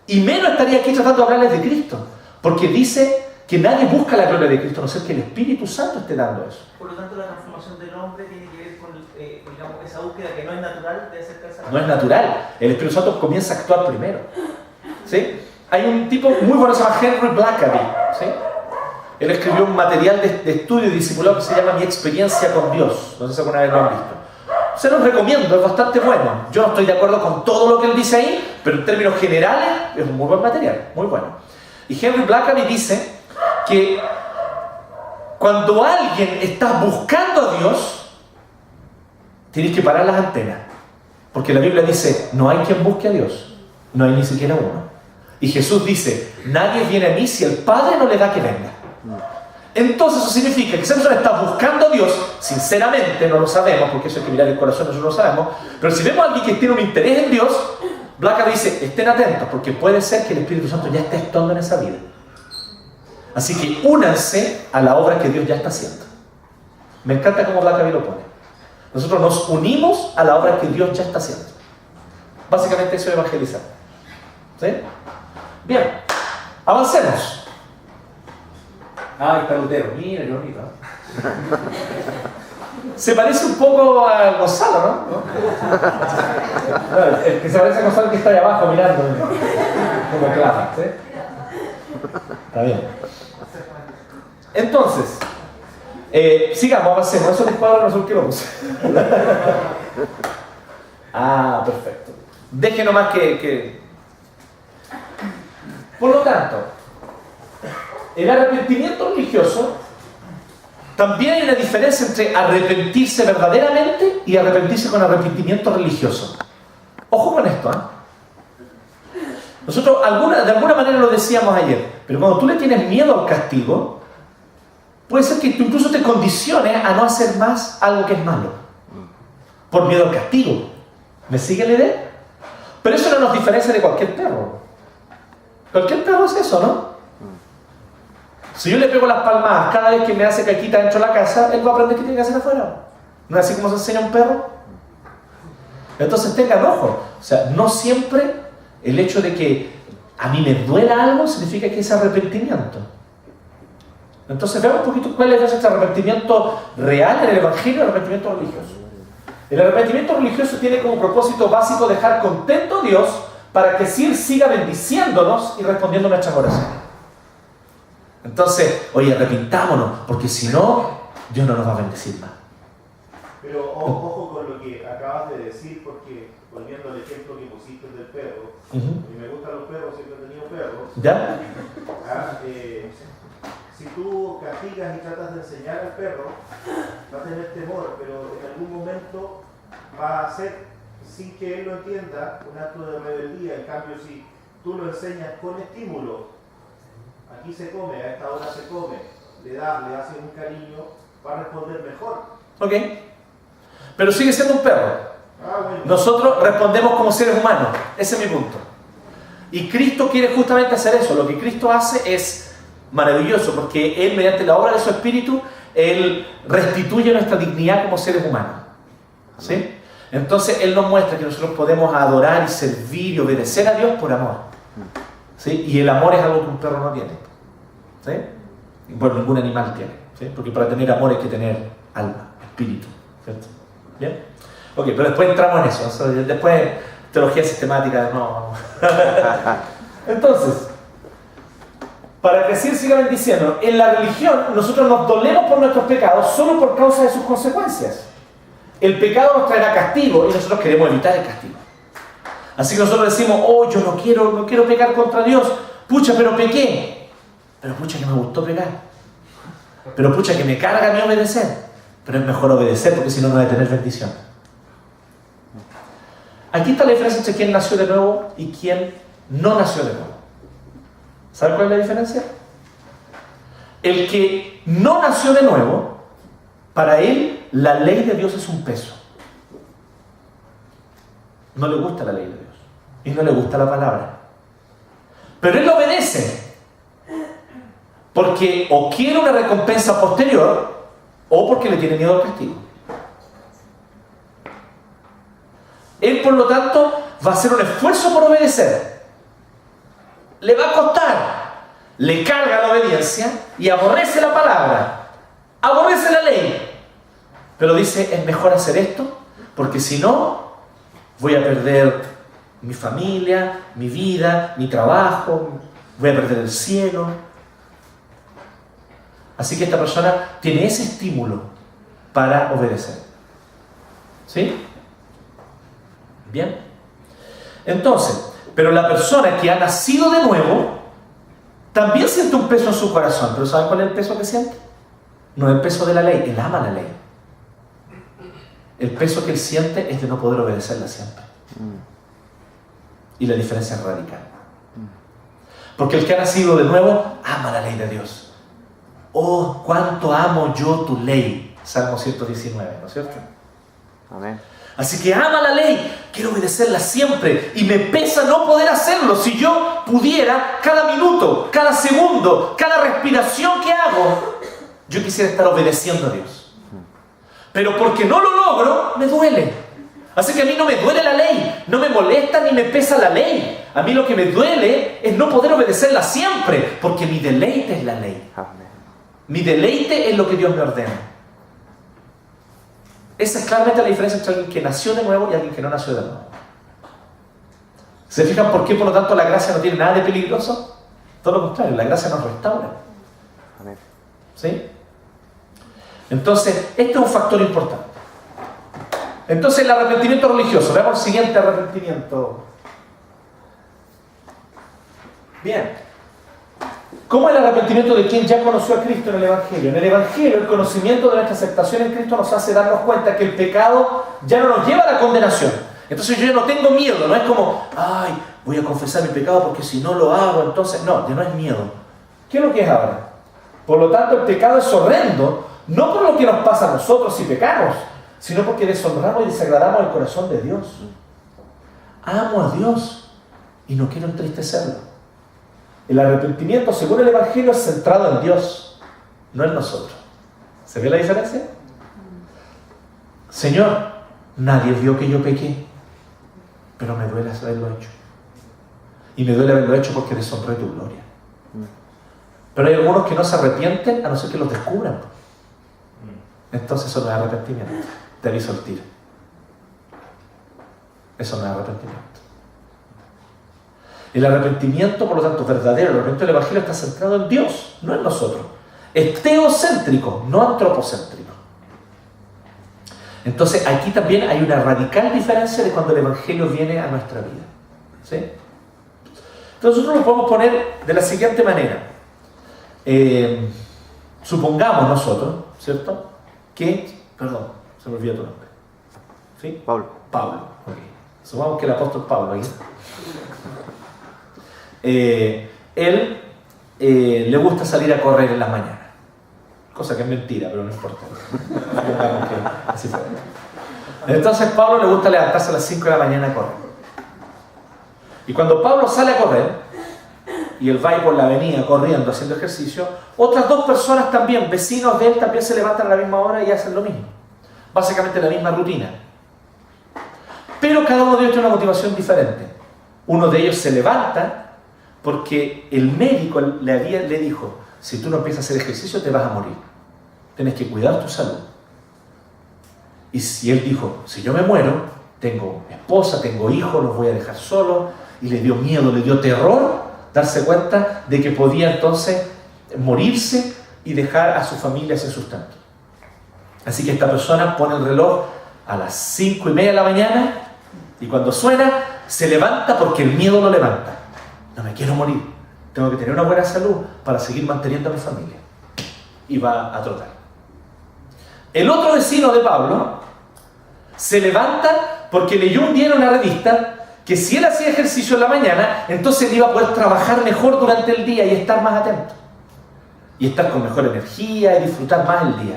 Y menos estaría aquí tratando de hablarles de Cristo. Porque dice que nadie busca la gloria de Cristo, a no ser que el Espíritu Santo esté dando eso. Por lo tanto, la transformación del hombre tiene que ver con digamos, esa búsqueda que no es natural de acercarse a la No es natural. El Espíritu Santo comienza a actuar primero. ¿Sí? Hay un tipo muy bueno que se llama Henry Blackaby. ¿Sí? Él escribió un material de estudio y discipulado que se llama Mi experiencia con Dios. No sé si alguna vez lo han visto. Se los recomiendo, es bastante bueno. Yo no estoy de acuerdo con todo lo que él dice ahí, pero en términos generales es un muy buen material, muy bueno. Y Henry Blackaby dice que cuando alguien está buscando a Dios, tienes que parar las antenas. Porque la Biblia dice, no hay quien busque a Dios, no hay ni siquiera uno. Y Jesús dice, nadie viene a mí si el Padre no le da que venga. Entonces eso significa que esa persona está buscando a Dios, sinceramente, no lo sabemos, porque eso hay que mirar el corazón, nosotros lo sabemos, pero si vemos a alguien que tiene un interés en Dios, Blackaby dice, estén atentos, porque puede ser que el Espíritu Santo ya esté actuando en esa vida. Así que únanse a la obra que Dios ya está haciendo. Me encanta cómo Blackaby lo pone. Nosotros nos unimos a la obra que Dios ya está haciendo. Básicamente eso es evangelizar. ¿Sí? Bien, avancemos. Ah, está Lutero. Mira, qué bonito. Se parece un poco a Gonzalo, ¿no? El que se parece a Gonzalo que está ahí abajo mirando. Como clava, ¿sí? Está bien. Entonces, sigamos, avancemos. Eso es para nosotros que vamos. Ah, perfecto. Deje nomás que... Por lo tanto, el arrepentimiento religioso, también hay una diferencia entre arrepentirse verdaderamente y arrepentirse con arrepentimiento religioso. Ojo con esto, ¿eh? Nosotros de alguna manera lo decíamos ayer, pero cuando tú le tienes miedo al castigo, puede ser que tú incluso te condiciones a no hacer más algo que es malo, por miedo al castigo. ¿Me sigue la idea? Pero eso no nos diferencia de cualquier perro. Cualquier perro es eso, ¿no? Si yo le pego las palmadas cada vez que me hace caquita dentro de la casa, él va a aprender que tiene que hacer afuera. ¿No es así como se enseña a un perro? Entonces tengan ojo. O sea, no siempre el hecho de que a mí me duela algo significa que es arrepentimiento. Entonces veamos un poquito cuál es el arrepentimiento real en el Evangelio y el arrepentimiento religioso. El arrepentimiento religioso tiene como propósito básico dejar contento a Dios para que sí Él siga bendiciéndonos y respondiendo a nuestras oraciones. Entonces, oye, arrepintámonos, porque si no, Dios no nos va a bendecir más. Pero ojo con lo que acabas de decir, porque volviendo al ejemplo que pusiste del perro, y me gustan los perros, siempre he tenido perros. ¿Ya? Si tú castigas y tratas de enseñar al perro, va a tener temor, pero en algún momento va a hacer, sin que él lo entienda, un acto de rebeldía. En cambio, si tú lo enseñas con estímulo, aquí se come, a esta hora se come, le haces un cariño, va a responder mejor. Ok. Pero sigue siendo un perro. Bueno. Nosotros respondemos como seres humanos. Ese es mi punto. Y Cristo quiere justamente hacer eso. Lo que Cristo hace es maravilloso, porque Él, mediante la obra de su Espíritu, Él restituye nuestra dignidad como seres humanos. ¿Sí? Entonces Él nos muestra que nosotros podemos adorar y servir y obedecer a Dios por amor. ¿Sí? Y el amor es algo que un perro no tiene. ¿Sí? Y bueno, ningún animal tiene. ¿Sí? Porque para tener amor hay que tener alma, espíritu. ¿Cierto? ¿Bien? Ok, pero después entramos en eso. O sea, después, teología sistemática, no. Entonces, para que así siga bendiciendo, en la religión nosotros nos dolemos por nuestros pecados solo por causa de sus consecuencias. El pecado nos traerá castigo y nosotros queremos evitar el castigo. Así que nosotros decimos, oh, yo no quiero pecar contra Dios. Pucha, pero pequé. Pero pucha que me gustó pecar. Pero pucha que me carga mi obedecer. Pero es mejor obedecer porque si no, no voy a tener bendición. Aquí está la diferencia entre quién nació de nuevo y quién no nació de nuevo. ¿Saben cuál es la diferencia? El que no nació de nuevo, para él la ley de Dios es un peso. No le gusta la ley de Dios y no le gusta la palabra. Pero él obedece porque o quiere una recompensa posterior o porque le tiene miedo al castigo. Él, por lo tanto, va a hacer un esfuerzo por obedecer. Le va a costar. Le carga la obediencia y aborrece la palabra. Aborrece la ley. Pero dice, es mejor hacer esto, porque si no, voy a perder mi familia, mi vida, mi trabajo, voy a perder el cielo. Así que esta persona tiene ese estímulo para obedecer. ¿Sí? Bien. Entonces, pero la persona que ha nacido de nuevo también siente un peso en su corazón. ¿Pero saben cuál es el peso que siente? No es el peso de la ley, él ama la ley. El peso que él siente es de no poder obedecerla siempre. Y la diferencia es radical. Porque el que ha nacido de nuevo ama la ley de Dios. Oh, cuánto amo yo tu ley. Salmo 119, ¿no es cierto? Amén. Así que ama la ley, quiero obedecerla siempre y me pesa no poder hacerlo. Si yo pudiera, cada minuto, cada segundo, cada respiración que hago, yo quisiera estar obedeciendo a Dios. Pero porque no lo logro, me duele. Así que a mí no me duele la ley, no me molesta ni me pesa la ley. A mí lo que me duele es no poder obedecerla siempre, porque mi deleite es la ley. Mi deleite es lo que Dios me ordena. Esa es claramente la diferencia entre alguien que nació de nuevo y alguien que no nació de nuevo. ¿Se fijan por qué, por lo tanto, la gracia no tiene nada de peligroso? Todo lo contrario, la gracia nos restaura. Amén. ¿Sí? Entonces, este es un factor importante. Entonces, el arrepentimiento religioso. Veamos el siguiente arrepentimiento. Bien. ¿Cómo es el arrepentimiento de quien ya conoció a Cristo en el Evangelio? En el Evangelio, el conocimiento de nuestra aceptación en Cristo nos hace darnos cuenta que el pecado ya no nos lleva a la condenación. Entonces yo ya no tengo miedo, no es como, ay, voy a confesar mi pecado porque si no lo hago, entonces... No, ya no es miedo. ¿Qué es lo que es ahora? Por lo tanto, el pecado es horrendo, no por lo que nos pasa a nosotros si pecamos, sino porque deshonramos y desagradamos el corazón de Dios. Amo a Dios y no quiero entristecerlo. El arrepentimiento, según el Evangelio, es centrado en Dios, no en nosotros. ¿Se ve la diferencia? Señor, nadie vio que yo pequé, pero me duele haberlo hecho. Y me duele haberlo hecho porque deshonré tu gloria. Pero hay algunos que no se arrepienten a no ser que los descubran. Entonces eso no es arrepentimiento. Te aviso al tiro. Eso no es arrepentimiento. El arrepentimiento, por lo tanto, verdadero, el arrepentimiento del Evangelio está centrado en Dios, no en nosotros. Es teocéntrico, no antropocéntrico. Entonces, aquí también hay una radical diferencia de cuando el Evangelio viene a nuestra vida. ¿Sí? Entonces, nosotros lo podemos poner de la siguiente manera. Supongamos nosotros, ¿cierto? Que, perdón, se me olvidó tu nombre. ¿Sí? Pablo. Pablo. Okay. Supongamos que el apóstol Pablo, ¿sí? Él le gusta salir a correr en la mañana, cosa que es mentira, pero no importa. Supongamos que así fue. Entonces Pablo le gusta levantarse a las 5 de la mañana a correr. Y cuando Pablo sale a correr, y él va por la avenida corriendo, haciendo ejercicio, otras 2 personas también, vecinos de él, también se levantan a la misma hora y hacen lo mismo. Básicamente la misma rutina. Pero cada uno de ellos tiene una motivación diferente. Uno de ellos se levanta porque el médico le dijo, si tú no empiezas a hacer ejercicio te vas a morir. Tienes que cuidar tu salud. Y si él dijo, si yo me muero, tengo esposa, tengo hijos, los voy a dejar solos, y le dio miedo, le dio terror darse cuenta de que podía entonces morirse y dejar a su familia sin sustento. Así que esta persona pone el reloj a las 5:30 de la mañana y cuando suena se levanta porque el miedo lo levanta. No me quiero morir, tengo que tener una buena salud para seguir manteniendo a mi familia. Y va a trotar. El otro vecino de Pablo se levanta porque leyó un día en una revista que si él hacía ejercicio en la mañana, entonces él iba a poder trabajar mejor durante el día y estar más atento. Y estar con mejor energía y disfrutar más el día.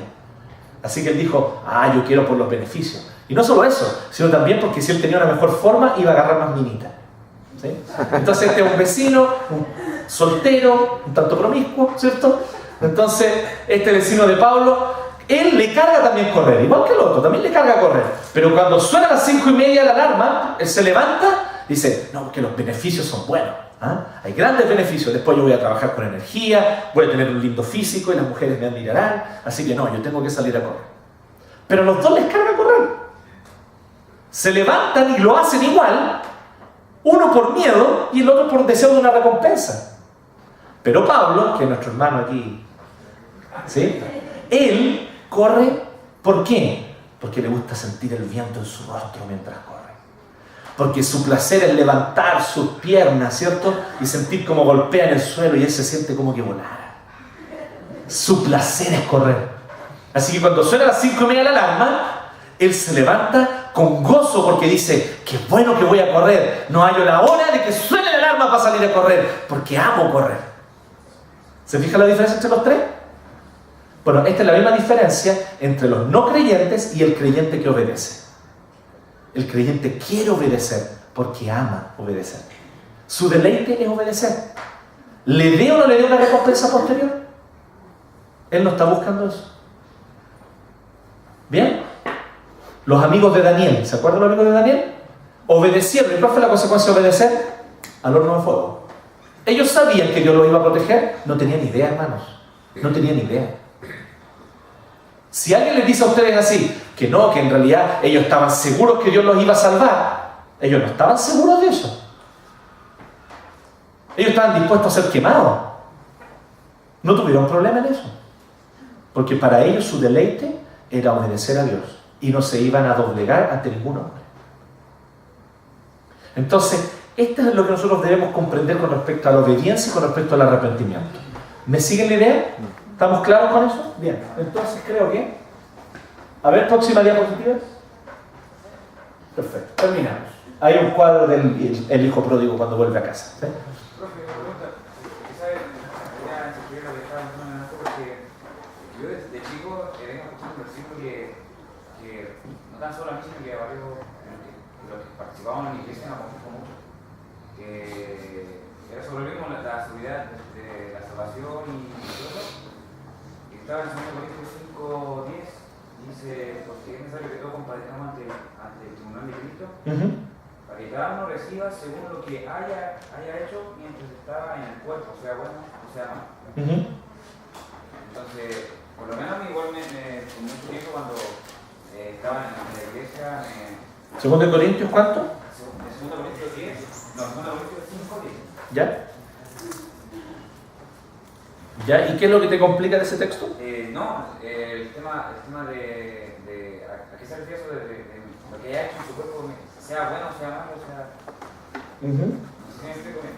Así que él dijo, yo quiero por los beneficios. Y no solo eso, sino también porque si él tenía una mejor forma, iba a agarrar más minita. ¿Sí? Entonces este es un vecino, un soltero, un tanto promiscuo, ¿cierto? Entonces este vecino de Pablo, él le carga también correr, igual que el otro, también le carga correr. Pero cuando suena a las 5:30 la alarma, él se levanta y dice, no, porque los beneficios son buenos. Hay grandes beneficios, después yo voy a trabajar con energía, voy a tener un lindo físico y las mujeres me admirarán, así que no, yo tengo que salir a correr. Pero a los dos les carga correr. Se levantan y lo hacen igual, uno por miedo y el otro por deseo de una recompensa. Pero Pablo, que es nuestro hermano aquí, ¿sí? Él corre, ¿por qué? Porque le gusta sentir el viento en su rostro mientras corre. Porque su placer es levantar sus piernas, ¿cierto? Y sentir cómo golpean el suelo y él se siente como que volara. Su placer es correr. Así que cuando suena a las 5:30 la alarma, él se levanta con gozo porque dice, qué bueno que voy a correr. No hallo la hora de que suene la alarma para salir a correr, porque amo correr. ¿Se fija la diferencia entre los tres? Bueno, esta es la misma diferencia entre los no creyentes y el creyente que obedece. El creyente quiere obedecer porque ama obedecer. Su deleite es obedecer. ¿Le dé o no le dé una recompensa posterior? Él no está buscando eso. ¿Bien? Los amigos de Daniel, ¿se acuerdan los amigos de Daniel? Obedecieron. ¿Y cuál fue la consecuencia de obedecer? Al horno de fuego. Ellos sabían que Dios los iba a proteger. No tenían idea, hermanos. No tenían idea. Si alguien les dice a ustedes así, que no, que en realidad ellos estaban seguros que Dios los iba a salvar, ellos no estaban seguros de eso. Ellos estaban dispuestos a ser quemados. No tuvieron problema en eso. Porque para ellos su deleite era obedecer a Dios. Y no se iban a doblegar ante ningún hombre. Entonces, esto es lo que nosotros debemos comprender con respecto a la obediencia y con respecto al arrepentimiento. ¿Me siguen la idea? ¿Estamos claros con eso? Bien, entonces creo que... A ver, próxima diapositiva. Perfecto, terminamos. Hay un cuadro del el hijo pródigo cuando vuelve a casa. ¿Sí? Profe, una pregunta. ¿Sabes? Ya se pudiera dejar una cosa porque yo desde chico vengo escuchando un versículo que no tan solo a mí, sino que a varios de los que participaban en la iglesia nos confundimos mucho. Que era sobre el mismo la seguridad de la salvación y todo eso. Estaba en 2 Corintios 5:10, dice, porque es necesario que todos comparezcamos ante el tribunal de Cristo, para que cada uno reciba según lo que haya hecho mientras estaba en el cuerpo, o sea bueno, o sea malo. Entonces, por lo menos a mí igual por mucho tiempo cuando estaba en la iglesia... ¿2 Corintios cuánto? 2 Corintios 10, no, 2 Corintios 5:10. ¿Ya? ¿Ya? ¿Y qué es lo que te complica de ese texto? El tema de ¿a qué se refiere eso de lo que haya hecho en su cuerpo, sea bueno, sea malo, sea... No sé si me explico bien.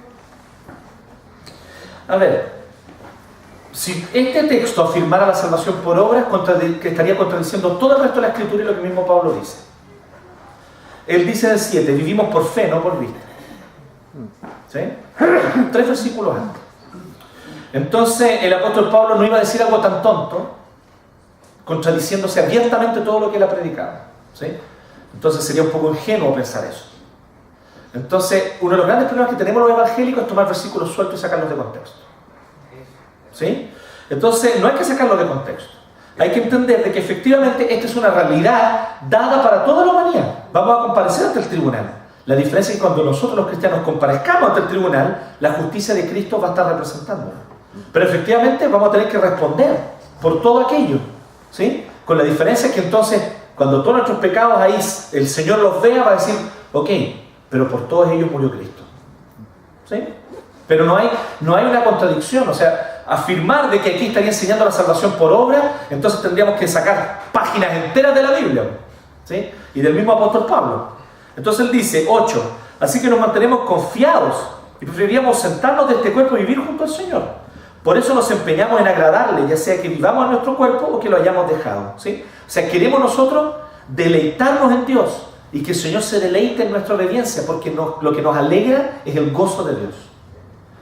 A ver, si este texto afirmara la salvación por obras, que estaría contradiciendo todo el resto de la Escritura y lo que mismo Pablo dice. Él dice en el 7, vivimos por fe, no por vista. ¿Sí? 3 versículos antes. Entonces el apóstol Pablo no iba a decir algo tan tonto, contradiciéndose abiertamente todo lo que él ha predicado. ¿Sí? Entonces sería un poco ingenuo pensar eso. Entonces, uno de los grandes problemas que tenemos los evangélicos es tomar versículos sueltos y sacarlos de contexto. ¿Sí? Entonces, no hay que sacarlos de contexto. Hay que entender de que efectivamente esta es una realidad dada para toda la humanidad. Vamos a comparecer ante el tribunal. La diferencia es que cuando nosotros los cristianos comparezcamos ante el tribunal, la justicia de Cristo va a estar representándonos. Pero efectivamente vamos a tener que responder por todo aquello. ¿Sí? Con la diferencia que entonces, cuando todos nuestros pecados ahí el Señor los vea, va a decir, ok, pero por todos ellos murió Cristo. ¿Sí? Pero no hay una contradicción, o sea, afirmar de que aquí estaría enseñando la salvación por obra, entonces tendríamos que sacar páginas enteras de la Biblia, ¿sí? Y del mismo apóstol Pablo. Entonces él dice, 8, así que nos mantenemos confiados y preferiríamos sentarnos de este cuerpo y vivir junto al Señor. Por eso nos empeñamos en agradarle, ya sea que vivamos en nuestro cuerpo o que lo hayamos dejado, ¿sí? O sea, queremos nosotros deleitarnos en Dios y que el Señor se deleite en nuestra obediencia, porque lo que nos alegra es el gozo de Dios.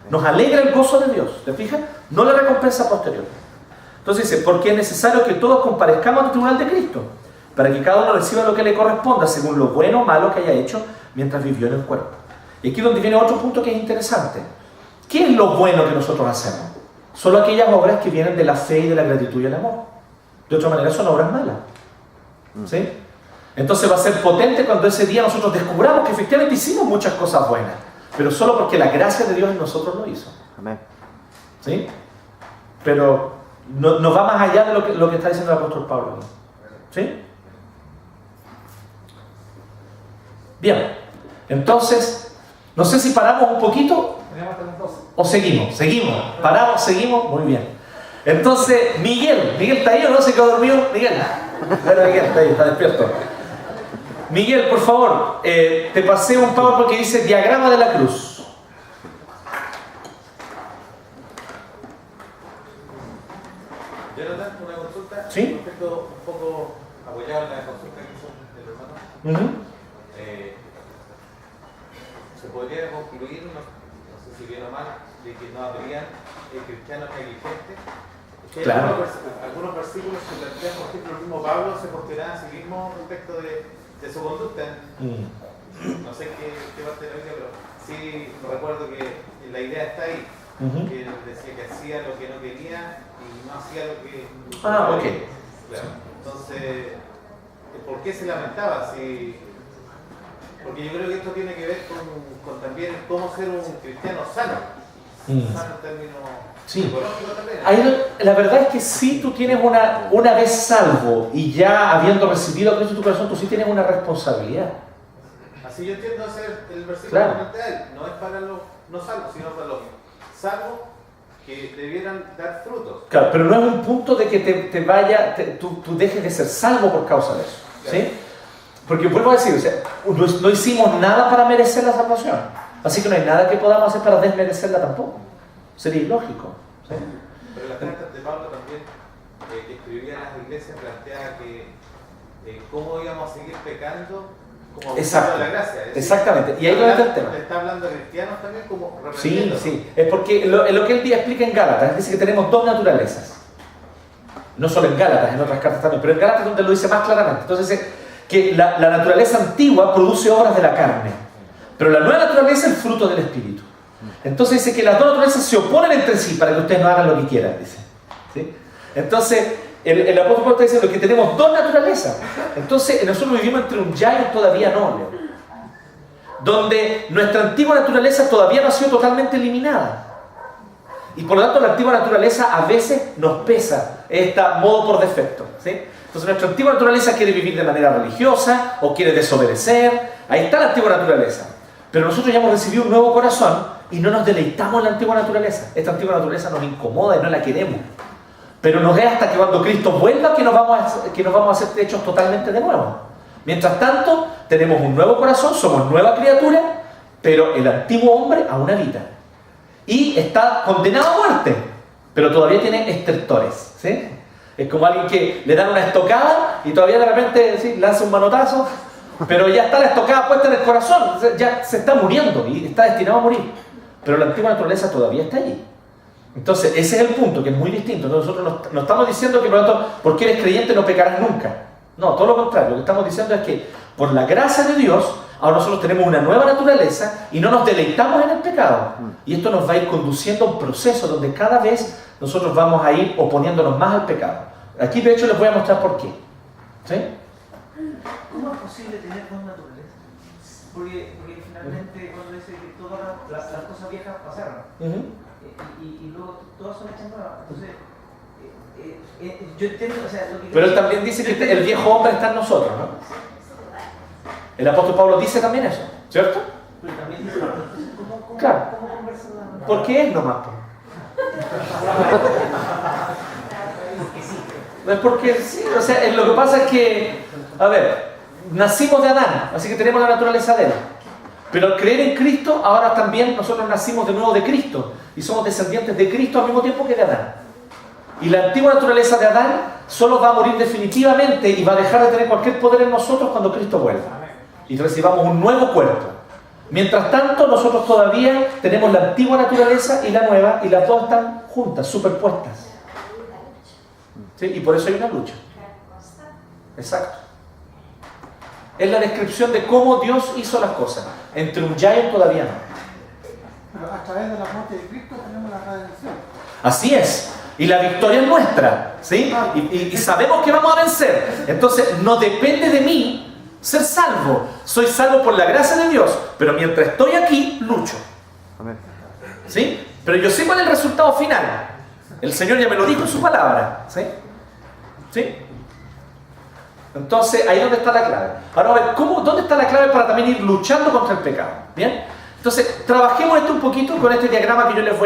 Nos alegra el gozo de Dios, ¿te fijas? No la recompensa posterior. Entonces dice, porque es necesario que todos comparezcamos al tribunal de Cristo, para que cada uno reciba lo que le corresponda, según lo bueno o malo que haya hecho mientras vivió en el cuerpo. Y aquí es donde viene otro punto que es interesante. ¿Qué es lo bueno que nosotros hacemos? Solo aquellas obras que vienen de la fe y de la gratitud y el amor. De otra manera son obras malas. ¿Sí? Entonces va a ser potente cuando ese día nosotros descubramos que efectivamente hicimos muchas cosas buenas, pero solo porque la gracia de Dios en nosotros lo hizo. Amén. ¿Sí? Pero no va más allá de lo que está diciendo el apóstol Pablo. ¿Sí? Bien. Entonces, no sé si paramos un poquito o seguimos. Paramos, seguimos. Muy bien. Entonces, Miguel está ahí o no se quedó dormido. Miguel está ahí, está despierto. Miguel, por favor, te pasé un PowerPoint que dice diagrama de la cruz. Jonathan, una consulta. ¿Sí? Respecto un poco apoyado en la consulta que hizo el hermano. ¿Se podría concluir, no sé si bien o mal, de que no habrían cristianos negligentes? Claro. Algunos versículos que plantean, por ejemplo, el mismo Pablo se cuestionaba a sí mismo respecto de su conducta. No sé qué parte de la Biblia, pero sí recuerdo que la idea está ahí. Que él decía que hacía lo que no quería y no hacía lo que ok. Claro. Entonces, ¿por qué se lamentaba? Porque yo creo que esto tiene que ver con también cómo ser un cristiano sano. Sano en términos psicológicos también. Ahí, la verdad es que sí, tú tienes una vez salvo y ya habiendo recibido a Cristo en tu corazón, tú sí tienes una responsabilidad. Así yo entiendo hacer el versículo Claro. que plantea él. No es para los no salvos, sino para los salvos que debieran dar frutos. Claro, pero no es un punto de que tú dejes de ser salvo por causa de eso. Claro. ¿Sí? Porque vuelvo a decir, o sea, no hicimos nada para merecer la salvación. Así que no hay nada que podamos hacer para desmerecerla tampoco. Sería ilógico. ¿Sí? Pero las cartas de Pablo también, que escribía a las iglesias, planteaba que cómo íbamos a seguir pecando como Exacto. de la gracia. Es decir, exactamente. Y ahí va el tema. Está hablando de cristianos también como Sí, reprendiendo. sí. Es porque lo que él explica en Gálatas, dice que tenemos dos naturalezas. No solo en Gálatas, en otras cartas también, pero en Gálatas es donde lo dice más claramente. Entonces dice que la naturaleza antigua produce obras de la carne, pero la nueva naturaleza es el fruto del Espíritu. Entonces dice que las dos naturalezas se oponen entre sí para que ustedes no hagan lo que quieran, dice. ¿Sí? Entonces, el apóstol Pablo está diciendo que tenemos dos naturalezas. Entonces, nosotros vivimos entre un ya y un todavía no, Leo. Donde nuestra antigua naturaleza todavía no ha sido totalmente eliminada. Y por lo tanto, la antigua naturaleza a veces nos pesa, está modo por defecto. ¿Sí? Entonces, nuestra antigua naturaleza quiere vivir de manera religiosa o quiere desobedecer. Ahí está la antigua naturaleza. Pero nosotros ya hemos recibido un nuevo corazón y no nos deleitamos en la antigua naturaleza. Esta antigua naturaleza nos incomoda y no la queremos. Pero no es hasta que cuando Cristo vuelva que nos vamos a ser hechos totalmente de nuevo. Mientras tanto, tenemos un nuevo corazón, somos nueva criatura, pero el antiguo hombre aún habita. Y está condenado a muerte, pero todavía tiene estertores. ¿Sí? Es como alguien que le dan una estocada y todavía de repente ¿sí? lanza un manotazo, pero ya está la estocada puesta en el corazón, ya se está muriendo y está destinado a morir. Pero la antigua naturaleza todavía está allí. Entonces, ese es el punto, que es muy distinto. Entonces, nosotros no estamos diciendo que, por lo tanto, porque eres creyente no pecarás nunca. No, todo lo contrario. Lo que estamos diciendo es que, por la gracia de Dios, Ahora nosotros tenemos una nueva naturaleza y no nos deleitamos en el pecado. Y esto nos va a ir conduciendo a un proceso donde cada vez nosotros vamos a ir oponiéndonos más al pecado. Aquí de hecho les voy a mostrar por qué. ¿Sí? ¿Cómo es posible tener dos naturalezas? Porque finalmente cuando dice que todas las cosas viejas pasaron y luego todas son hechas nuevas. Entonces, yo entiendo, o sea, lo que... Pero él también dice que el viejo hombre está en nosotros, ¿no? El apóstol Pablo dice también eso, ¿cierto? Pero también dice, entonces, ¿cómo conversa la verdad? Porque es nomás. Porque sí. No es porque sí, o sea, lo que pasa es que, a ver, nacimos de Adán, así que tenemos la naturaleza de él. Pero al creer en Cristo, ahora también nosotros nacimos de nuevo de Cristo y somos descendientes de Cristo al mismo tiempo que de Adán. Y la antigua naturaleza de Adán solo va a morir definitivamente y va a dejar de tener cualquier poder en nosotros cuando Cristo vuelva y recibamos un nuevo cuerpo. Mientras tanto, nosotros todavía tenemos la antigua naturaleza y la nueva, y las dos están juntas, superpuestas. ¿Sí? Y por eso hay una lucha. Exacto. Es la descripción de cómo Dios hizo las cosas. Entre un ya y un todavía no. Pero a través de la muerte de Cristo tenemos la redención. Así es. Y la victoria es nuestra. ¿Sí? Y sabemos que vamos a vencer. Entonces, no depende de mí ser salvo. Soy salvo por la gracia de Dios. Pero mientras estoy aquí, lucho. Amén. ¿Sí? Pero yo sé cuál es el resultado final. El Señor ya me lo dijo en su palabra. ¿Sí? ¿Sí? Entonces, ahí es donde está la clave. Ahora, a ver, ¿dónde está la clave para también ir luchando contra el pecado? ¿Bien? Entonces, trabajemos esto un poquito con este diagrama que yo les voy a